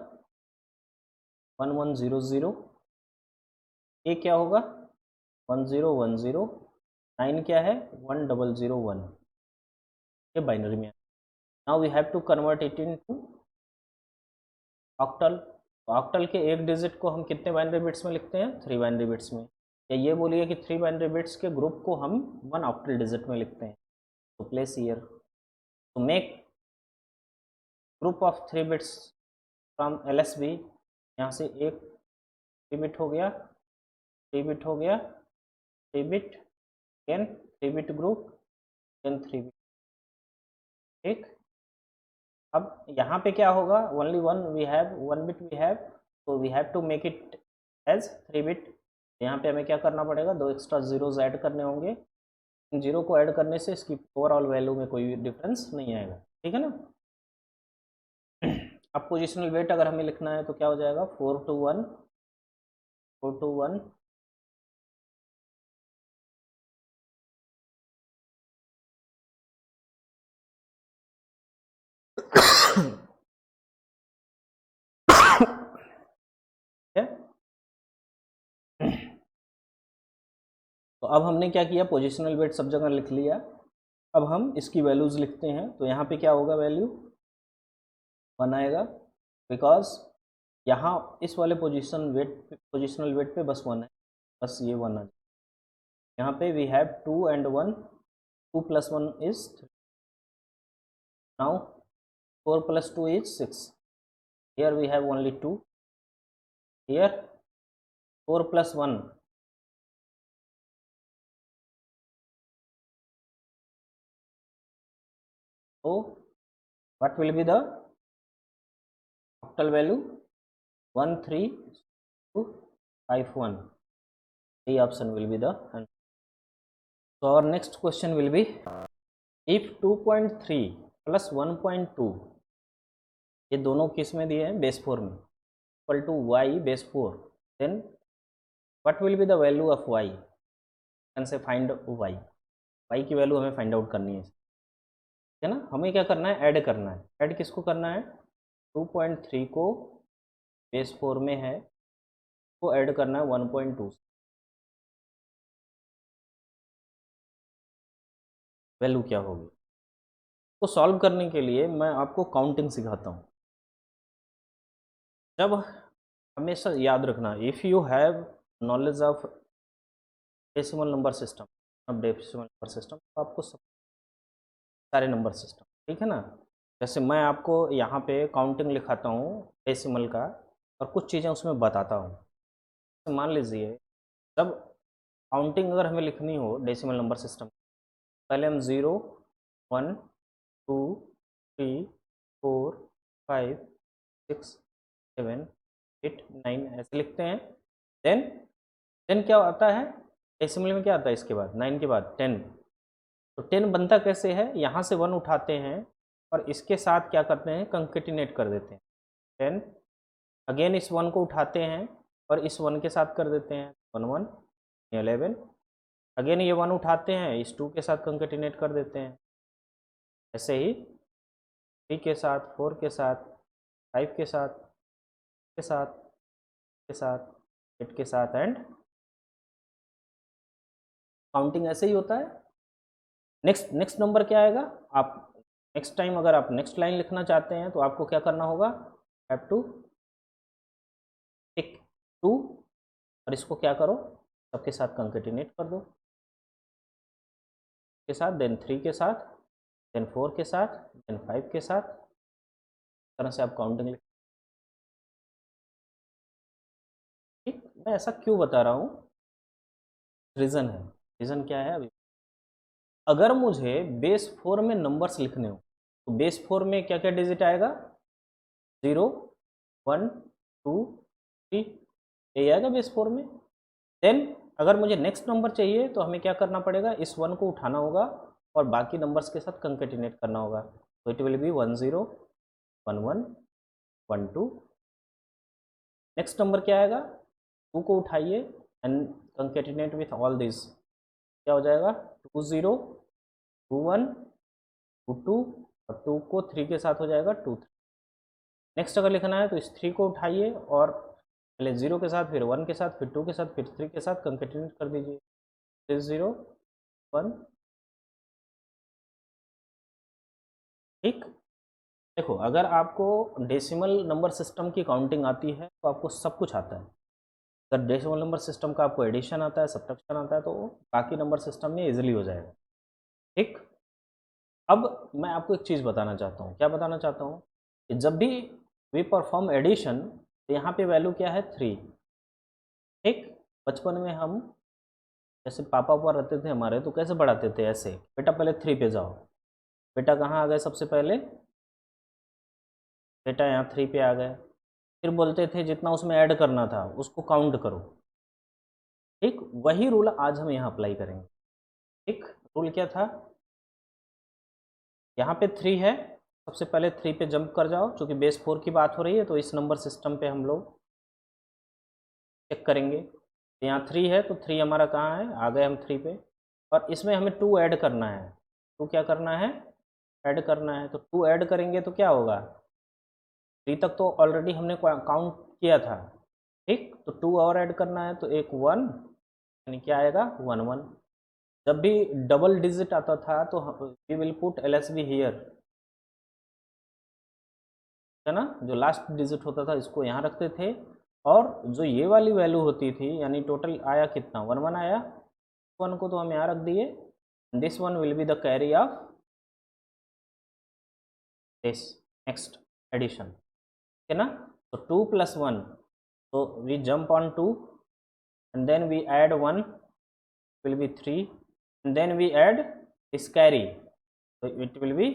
1 1 0 0, ए क्या होगा 1 0 1 0, 9 क्या है 1 0 0 1, ये बाइनरी में। Now we have to convert it into octal. Octal के एक डिजिट को हम कितने बाइनरी बिट्स में लिखते हैं, 3 बाइनरी बिट्स में, या ये बोलिए कि 3 बाइनरी बिट्स के ग्रुप को हम 1 ऑक्टल डिजिट में लिखते हैं। तो place here to make group of 3 bits from LSB, यहाँ से एक 3 बिट हो गया, 3 बिट हो गया, 3 bit, then 3 bit group, then 3 bit. ठीक, अब यहाँ पे क्या होगा, only one we have, 1 bit we have, तो we have to make it as 3 bit. यहाँ पे हमें क्या करना पड़ेगा, 2 एक्स्ट्रा जीरोज ऐड करने होंगे। इन जीरो को ऐड करने से इसकी ओवरऑल वैल्यू में कोई डिफरेंस नहीं आएगा। ठीक है ना। अब पोजिशनल वेट अगर हमें लिखना है तो क्या हो जाएगा, 4 to 1, 4 to 1, है। तो अब हमने क्या किया, पोजिशनल वेट सब जगह लिख लिया। अब हम इसकी वैल्यूज़ लिखते हैं, तो यहाँ पे क्या होगा, वैल्यू 1 आएगा, बिकॉज यहाँ इस वाले पोजिशनल वेट पे बस 1 है, बस ये 1 आ जाए। यहाँ पे we have 2 and 1, 2 + 1 is 3, now 4 + 2 is 6, here we have only 2, here 4 + 1, so what will be the octal value, 13251, the option will be the answer. So our next question will be, if 2.3 + 1.2, ये दोनों किस में दिए हैं, base 4 में, equal to y base 4, then what will be the value of y, can say find y की value हमें find out करनी है ना। हमें क्या करना है, ऐड करना है। ऐड किसको करना है, 2.3 को बेस 4 में है, को ऐड करना है 1.2, वैल्यू क्या होगी। तो सॉल्व करने के लिए मैं आपको काउंटिंग सिखाता हूँ। जब हमेशा याद रखना, if you have knowledge of decimal number system, अब डेसिमल नंबर सिस्टम तो आपको सब सारे नंबर सिस्टम, ठीक है ना। जैसे मैं आपको यहाँ पे काउंटिंग लिखाता हूँ डेसिमल का, और कुछ चीज़ें उसमें बताता हूँ। तो मान लीजिए जब काउंटिंग अगर हमें लिखनी हो डेसिमल नंबर सिस्टम, पहले हम 0 1 2 3 4 5 6 7 8 9 ऐसे लिखते हैं। देन क्या आता है डेसिमल में, क्या आता है इसके बाद, 9 के बाद 10। तो 10 बनता कैसे है, यहाँ से 1 उठाते हैं और इसके साथ क्या करते हैं, कंकेटिनेट कर देते हैं 10, अगेन इस 1 को उठाते हैं और इस 1 के साथ कर देते हैं 1 1 11, अगेन ये 1 उठाते हैं, इस 2 के साथ कंकेटिनेट कर देते हैं, ऐसे ही 3 के साथ, 4 के साथ, 5 के साथ, के साथ, के साथ, 8 के साथ, एंड काउंटिंग ऐसे ही होता है। नेक्स्ट नंबर क्या आएगा, आप नेक्स्ट टाइम अगर आप नेक्स्ट लाइन लिखना चाहते हैं तो आपको क्या करना होगा, हैव टू टिक 2 और इसको क्या करो, सबके साथ कंकेटिनेट कर दो के साथ, देन 3 के साथ, देन 4 के साथ, देन 5 के साथ, इस तरह से आप काउंटिंग लिख। ठीक, मैं ऐसा क्यों बता रहा हूँ, रीज़न है। रीज़न क्या है, अभी अगर मुझे बेस 4 में नंबर्स लिखने हो तो बेस 4 में क्या क्या डिजिट आएगा, 0 1 2 3, यही आएगा बेस 4 में। देन अगर मुझे नेक्स्ट नंबर चाहिए तो हमें क्या करना पड़ेगा, इस 1 को उठाना होगा और बाकी नंबर्स के साथ कंकेटिनेट करना होगा। तो it will B 1 0 1 1 1 2। Next number क्या आएगा, 2 को उठाइए and concatenate with all this, क्या हो जाएगा, 2 0 2 1 2 2 और 2 को 3 के साथ हो जाएगा 2 3। नेक्स्ट अगर लिखना है तो इस 3 को उठाइए और पहले 0 के साथ, फिर 1 के साथ, फिर 2 के साथ, फिर 3 के साथ कंकेटिनेट कर दीजिए, 3 0 1। ठीक, देखो अगर आपको डेसिमल नंबर सिस्टम की काउंटिंग आती है तो आपको सब कुछ आता है। अगर डेसिमल नंबर सिस्टम का आपको एडिशन आता है, सब्ट्रैक्शन आता है, तो बाकी नंबर सिस्टम में इजीली हो जाएगा। ठीक, अब मैं आपको एक चीज़ बताना चाहता हूँ। क्या बताना चाहता हूँ कि जब भी वी परफॉर्म एडिशन तो यहाँ पे वैल्यू क्या है, 3। ठीक, बचपन में हम जैसे पापा पापा रहते थे हमारे तो कैसे पढ़ाते थे, ऐसे बेटा पहले 3 पे जाओ, बेटा कहाँ आ गए सबसे पहले, बेटा यहाँ 3 पे आ गए, फिर बोलते थे जितना उसमें ऐड करना था उसको काउंट करो। ठीक, वही रूल आज हम यहाँ अप्लाई करेंगे। ठीक, रूल क्या था, यहाँ पे 3 है, सबसे पहले 3 पे जंप कर जाओ, क्योंकि बेस 4 की बात हो रही है तो इस नंबर सिस्टम पे हम लोग चेक करेंगे। तो यहाँ 3 है तो 3 हमारा कहाँ है, आ गए हम 3 पे, और इसमें हमें 2 ऐड करना है। 2 क्या करना है, ऐड करना है। तो 2 ऐड करेंगे तो क्या होगा, 3 तक तो ऑलरेडी हमने काउंट किया था। ठीक, तो 2 और ऐड करना है तो एक 1, यानी क्या आएगा 1 1। जब भी डबल डिजिट आता था तो we will put LSB here, है ना, जो लास्ट डिजिट होता था इसको यहाँ रखते थे, और जो ये वाली वैल्यू होती थी यानी टोटल आया कितना, 1 1 आया, 1 को तो हम यहाँ रख दिए, this one will be the carry of this next addition, है ना। तो 2 + 1, so we jump on 2 and then we add 1 will be 3 and then we add this carry, so it will be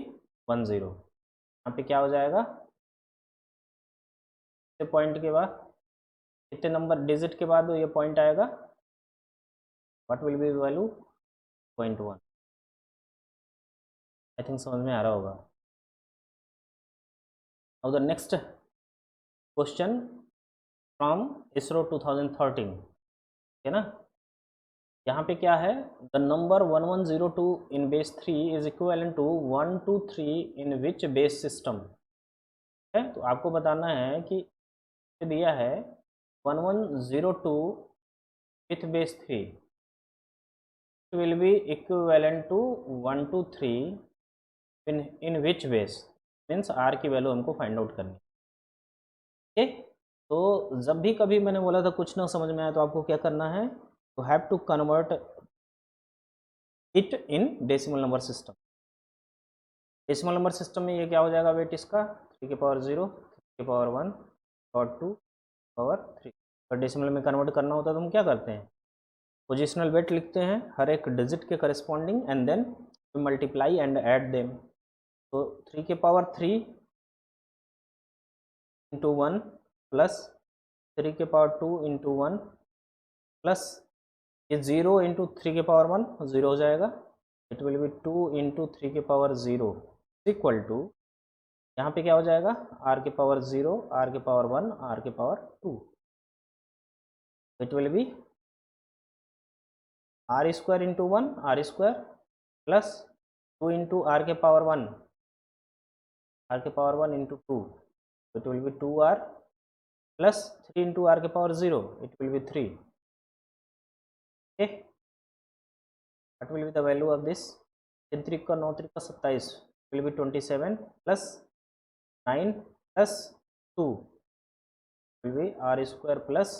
1 0। यहाँ पे क्या हो जाएगा, पॉइंट के बाद कितने नंबर डिजिट के बाद ये पॉइंट आएगा, what will be value 0.1। I think समझ में आ रहा होगा। अब the next question from ISRO 2013, है ना। यहाँ पे क्या है, the number 1102 in base 3 is equal to 123 in which base system है। तो आपको बताना है कि दिया है 1102 with base 3 will be equivalent to 123 in which base, means R की वैल्यू हमको फाइंड आउट करनी है। तो जब भी कभी मैंने बोला था कुछ ना समझ में आया तो आपको क्या करना है, तो have to convert it in decimal number system. Decimal number system में ये क्या हो जाएगा, वेट इसका 3 के पावर 0, 3 के पावर 1 और 2 पावर 3। और डेसिमल में कन्वर्ट करना होता है तो हम क्या करते हैं, पोजिशनल वेट लिखते हैं हर एक डिजिट के corresponding and then multiply and add them. तो 3 के पावर 3 इंटू 1 प्लस 3 के पावर 2 इंटू 1 प्लस ये 0 इंटू 3 के पावर 1 0 हो जाएगा, इट विल बी 2 इंटू 3 के पावर 0 इक्वल टू, यहाँ पे क्या हो जाएगा, r के पावर 0, r के पावर 1, r के power 2, it will B r square into 1 r square plus 2 into r के पावर 1, r के power 1 into 2, it will B 2r plus 3 into r के power 0, it will B 3। Okay, what will be the value of this, 3 3 का 9 3 का 27 will be 27 plus 9 plus 2 will be R square plus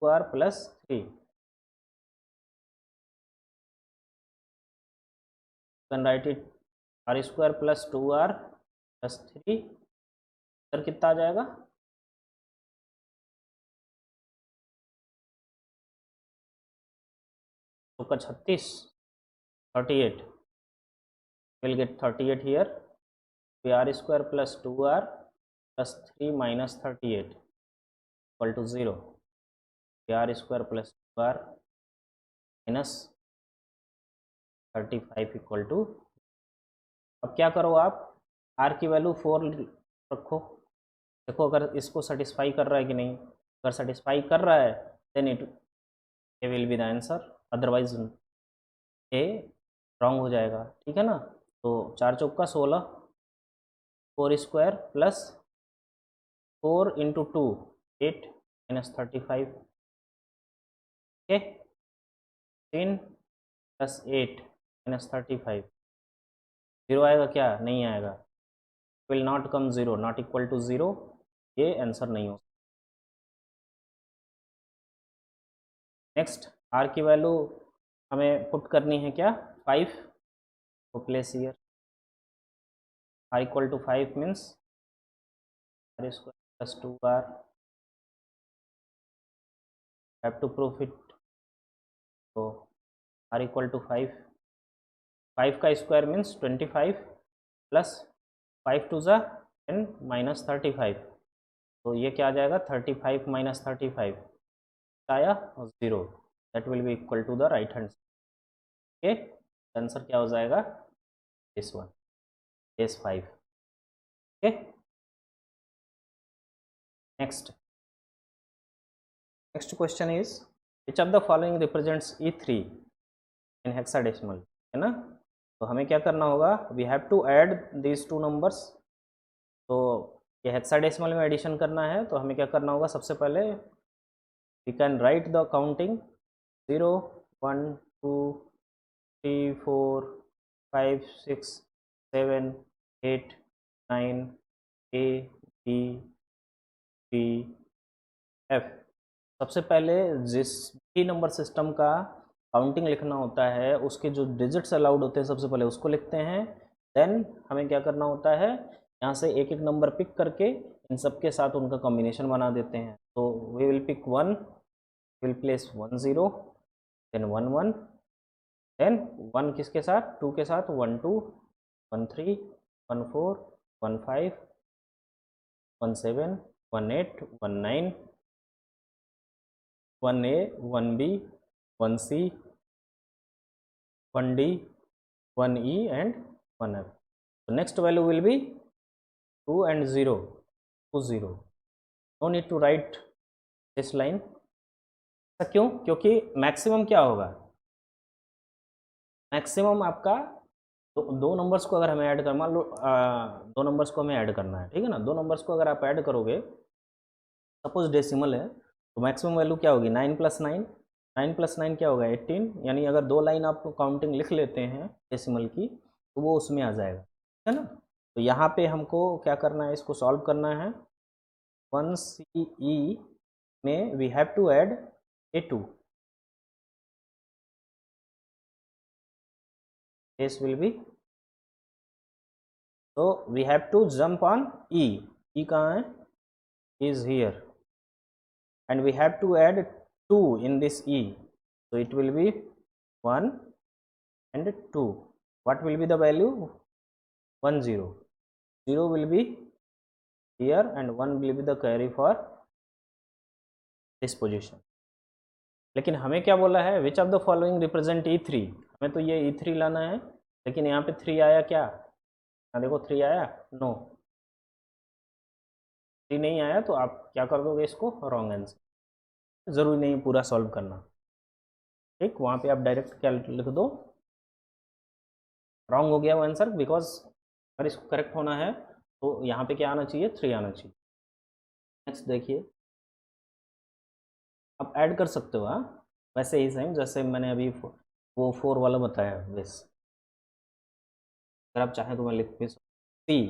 2r plus 3. Can write it R square plus 2r plus 3. Sir कितना आ जाएगा? तो का 36 38 will get 38 here. R square plus 2r plus 3 minus 38 equal to 0. R square plus 2r minus 35 equal to. अब क्या करो आप, r की वैल्यू 4 रखो. देखो अगर इसको सेटिस्फाई कर रहा है कि नहीं. अगर सेटिस्फाई कर रहा है then it a will be the answer, otherwise a wrong हो जाएगा. ठीक है ना. तो 4 चौका 16, 4 square plus 4 into 2 8 minus 35. Okay. 3 plus 8 minus 35. 0 आएगा क्या? नहीं आएगा. Will not come 0, not equal to 0. ये आंसर नहीं हो. नेक्स्ट आर की वैल्यू हमें पुट करनी है क्या? 5. तो place here R equal to 5 means R square plus 2r. Have to proof it. तो आर इक्वल टू 5. 5 का स्क्वायर मीन्स 25 प्लस 5 टू ज़ा 10 माइनस 35. तो ये क्या आ जाएगा? 35 माइनस 35 आया 0. That will be equal to the right hand. Okay. Answer क्या हो जाएगा? This one, case 5. Okay. Next question is which of the following represents E3 in hexadecimal. है ना. तो हमें क्या करना होगा? We have to add these two numbers. तो ये हेक्साडेसिमल में एडिशन करना है. तो हमें क्या करना होगा? सबसे पहले we can write the counting 0 1 2 3 4 5 6 7 8 9 A B C F. सबसे पहले जिस भी नंबर सिस्टम का काउंटिंग लिखना होता है उसके जो डिजिट्स अलाउड होते हैं सबसे पहले उसको लिखते हैं. देन हमें क्या करना होता है? यहाँ से एक एक नंबर पिक करके इन सब के साथ उनका कॉम्बिनेशन बना देते हैं. तो we will pick 1, will place 1 0, then 1 1, then 1 किसके साथ? 2 के साथ 1 2 1 3 1 4 1 5 1 7 1 8 1 9 1A 1B 1C 1D 1E and 1F. So next value will be 2 and 0 2 0. No need to write this line. क्यों? क्योंकि मैक्सिमम क्या होगा? मैक्सिमम आपका दो नंबर्स को अगर हमें ऐड कर, मान लो 2 नंबर्स को हमें ऐड करना है. ठीक है ना. 2 नंबर्स को अगर आप ऐड करोगे, सपोज डेसिमल है, तो मैक्सिमम वैल्यू क्या होगी? 9 प्लस 9. 9 प्लस 9 क्या होगा? 18. यानी अगर 2 लाइन आप काउंटिंग लिख लेते हैं डेसिमल की तो वो उसमें आ जाएगा. है ना. तो यहाँ पे हमको क्या करना है? इसको सॉल्व करना है. 1CE में we have to add A2. This will be, so we have to jump on E. E कहाँ है? Is here. And we have to add 2 in this E. So it will be 1 and 2. What will be the value? 1 0. 0 will be here and 1 will be the carry for this position. लेकिन हमें क्या बोला है? विच of the following represent E3. हमें तो ये E3 लाना है, लेकिन यहाँ पे 3 आया क्या? यहाँ देखो 3 आया? नो, 3 नहीं आया. तो आप क्या कर दोगे? इसको रॉन्ग आंसर. ज़रूरी नहीं पूरा सॉल्व करना. ठीक. वहाँ पे आप डायरेक्ट क्या लिख दो? रॉन्ग हो गया वो आंसर. बिकॉज अगर इसको करेक्ट होना है तो यहाँ पे क्या आना चाहिए? 3 आना चाहिए. नेक्स्ट देखिए, आप ऐड कर सकते हो. हाँ, वैसे ही सेम जैसे मैंने अभी वो 4 वाला बताया. बेस अगर आप चाहें तो मैं लिख भी सकता। सी,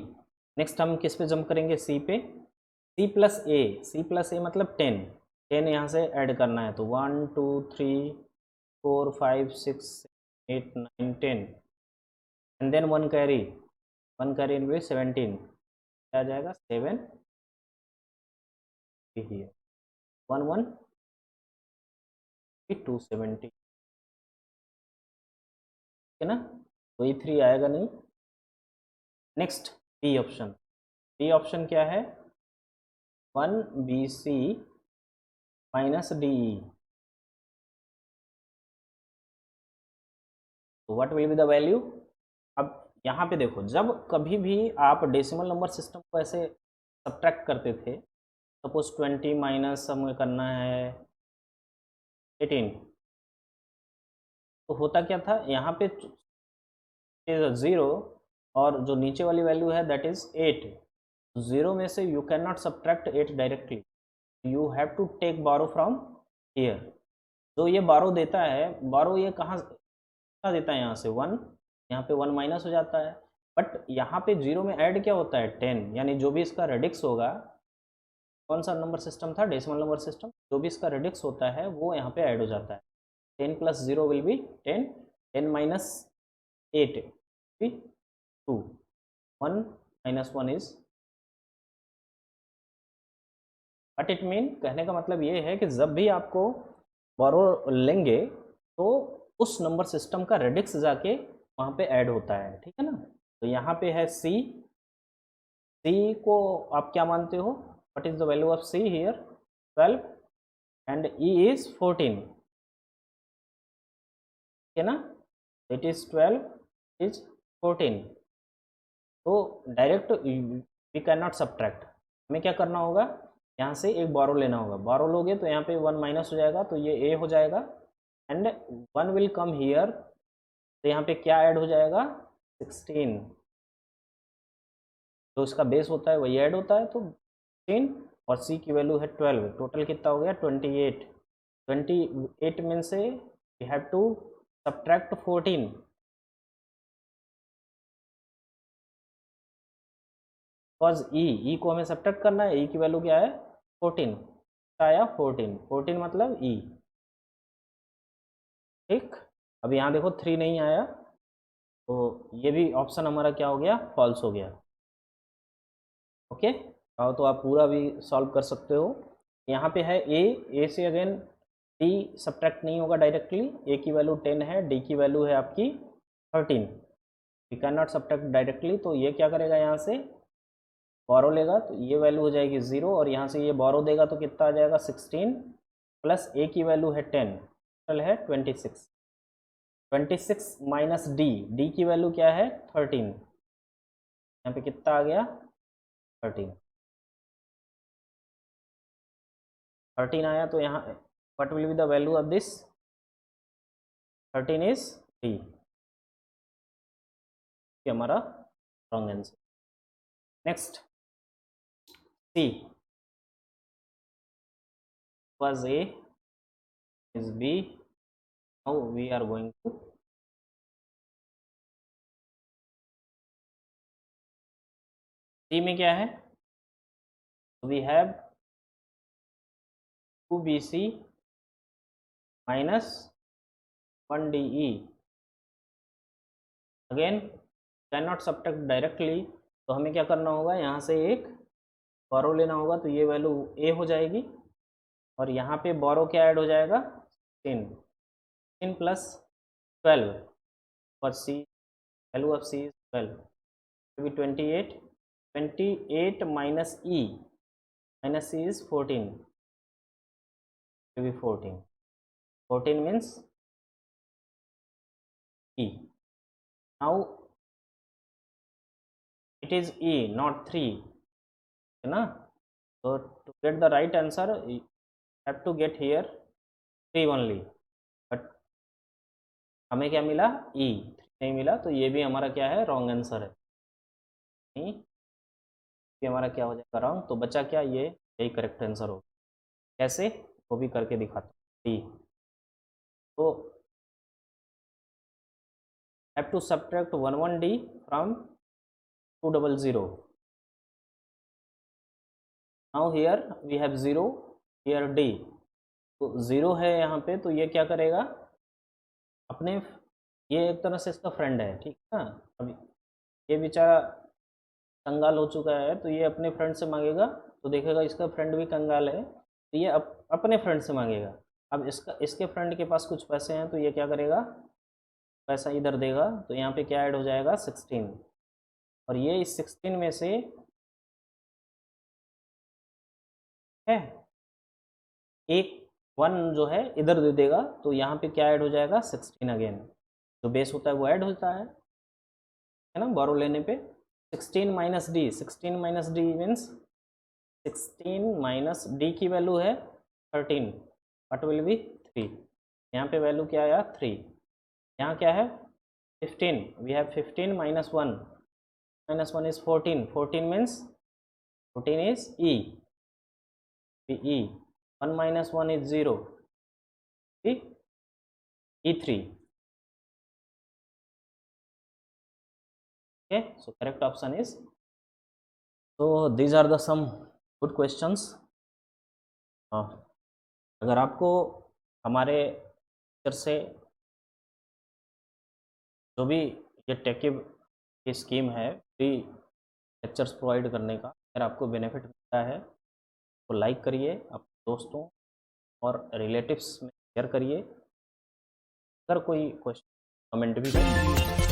नेक्स्ट हम किस पे जंप करेंगे, सी पे। सी प्लस ए, सी प्लस ए मतलब 10, 10 यहाँ से ऐड करना है, तो 1 2 3 4 5 6 8 9 10 and then one carry, one carry in 17, क्या आ जाएगा 7 हियर, 1 1 270, है ना, कोई 3 आएगा नहीं। Next B option, B option क्या है, 1BC माइनस DE, तो what will be the value. अब यहाँ पे देखो, जब कभी भी आप डेसिमल नंबर सिस्टम को ऐसे सब्ट्रैक्ट करते थे, सपोज 20 माइनस हमें करना है 18, तो होता क्या था, यहाँ पे 0 और जो नीचे वाली वैल्यू है दैट इज 8, 0 में से you can not subtract 8 directly, you have to take borrow from here. जो ये बारो देता है, बारो ये कहाँ देता है, यहाँ से 1, यहाँ पे 1 माइनस हो जाता है, बट यहाँ पे 0 में ऐड क्या होता है 10, यानी जो भी इसका रेडिक्स होगा, कौन सा नंबर सिस्टम था, डेसिमल नंबर सिस्टम, जो भी इसका रेडिक्स होता है वो यहाँ पे ऐड हो जाता है। 10 plus 0 will be 10, 10 minus 8 be 2, 1 minus 1 is, but it mean, कहने का मतलब ये है कि जब भी आपको बोरो लेंगे तो उस नंबर सिस्टम का रेडिक्स जाके वहाँ पे ऐड होता है, ठीक है ना। तो यहाँ पे है सी, सी को आप क्या मानते हो, what is the value of see here, 12 and E is 14, ठीक है ना, इट इज 12 इज 14, तो direct we can not subtract, हमें क्या करना होगा, यहाँ से एक बारो लेना होगा, बारो लोगे तो यहाँ पे 1 माइनस हो जाएगा, तो ये ए हो जाएगा एंड 1 विल कम हियर, तो यहाँ पे क्या ऐड हो जाएगा 16, जो इसका बेस होता है वही ऐड होता है, तो 16 और सी की वैल्यू है 12, टोटल कितना हो गया 28, 28 में से we have to subtract 14, because E को हमें सब्ट्रैक्ट करना है, ई की वैल्यू क्या है 14, आया 14, 14 मतलब ई, ठीक। अब यहाँ देखो 3 नहीं आया, तो ये भी ऑप्शन हमारा क्या हो गया, फॉल्स हो गया, ओके। और तो आप पूरा भी सॉल्व कर सकते हो। यहाँ पे है ए से अगेन डी सब्ट्रैक्ट नहीं होगा डायरेक्टली, ए की वैल्यू 10 है, डी की वैल्यू है आपकी 13, we can not subtract directly, तो ये क्या करेगा, यहाँ से बोरो लेगा तो ये वैल्यू हो जाएगी 0, और यहाँ से ये बोरो देगा तो कितना आ जाएगा 16, प्लस ए की वैल्यू है 10, टोटल है 26, 26 माइनस डी, डी की वैल्यू क्या है 13, यहाँ पे कितना आ गया 13, 13 आया, तो यहाँ what will be the value of this, 13 is D, हमारा wrong answer. Next C was A is B, now we are going to C में क्या है, we have 2BC minus 1DE, again can not subtract directly, तो हमें क्या करना होगा, यहाँ से एक बोरो लेना होगा, तो ये वैल्यू ए हो जाएगी, और यहाँ पे बोरो क्या ऐड हो जाएगा 10 प्लस 12, और C value of C is 12, to be 28, 28 minus E minus C is 14, to be 14, 14 means E, now it is E not 3, है ना, so to get the right answer you have to get here 3 only, but हमें क्या मिला E, 3 नहीं मिला, तो ये भी हमारा क्या है रॉन्ग आंसर है, नहीं ये हमारा क्या हो जाएगा रॉन्ग, तो बचा क्या, ये यही करेक्ट आंसर होगा, कैसे वो भी करके दिखाता हूँ। डी, तो have to subtract 11D from 200. now here we have 0, here D, तो 0 है यहाँ पे, तो ये क्या करेगा अपने, ये एक तरह से इसका फ्रेंड है, ठीक है ना। अभी ये बेचारा कंगाल हो चुका है, तो ये अपने फ्रेंड से मांगेगा, तो देखेगा इसका फ्रेंड भी कंगाल है, तो ये अपने फ्रेंड से मांगेगा। अब इसके फ्रेंड के पास कुछ पैसे हैं, तो ये क्या करेगा, पैसा इधर देगा, तो यहाँ पे क्या ऐड हो जाएगा 16, और ये इस 16 में से है एक 1 जो है इधर दे देगा, तो यहाँ पे क्या ऐड हो जाएगा 16 अगेन, जो बेस होता है वो ऐड होता है ना, बोरो लेने पे। 16 minus D, 16 minus D means 16 minus D की वैल्यू है 13, वट विल बी 3, यहाँ पे वैल्यू क्या आया 3, यहाँ क्या है 15, we have 15 minus 1 is 14, 14 means 14 is E, E, 1 minus 1 is 0, E3. Okay, so correct option is, so these are the some good questions. अगर आपको हमारे टीचर से जो भी ये टेकिव की स्कीम है फ्री लेक्चर्स प्रोवाइड करने का, अगर आपको बेनिफिट मिलता है तो लाइक करिए, अपने दोस्तों और रिलेटिव्स में शेयर करिए, अगर कोई क्वेश्चन कमेंट भी करिए।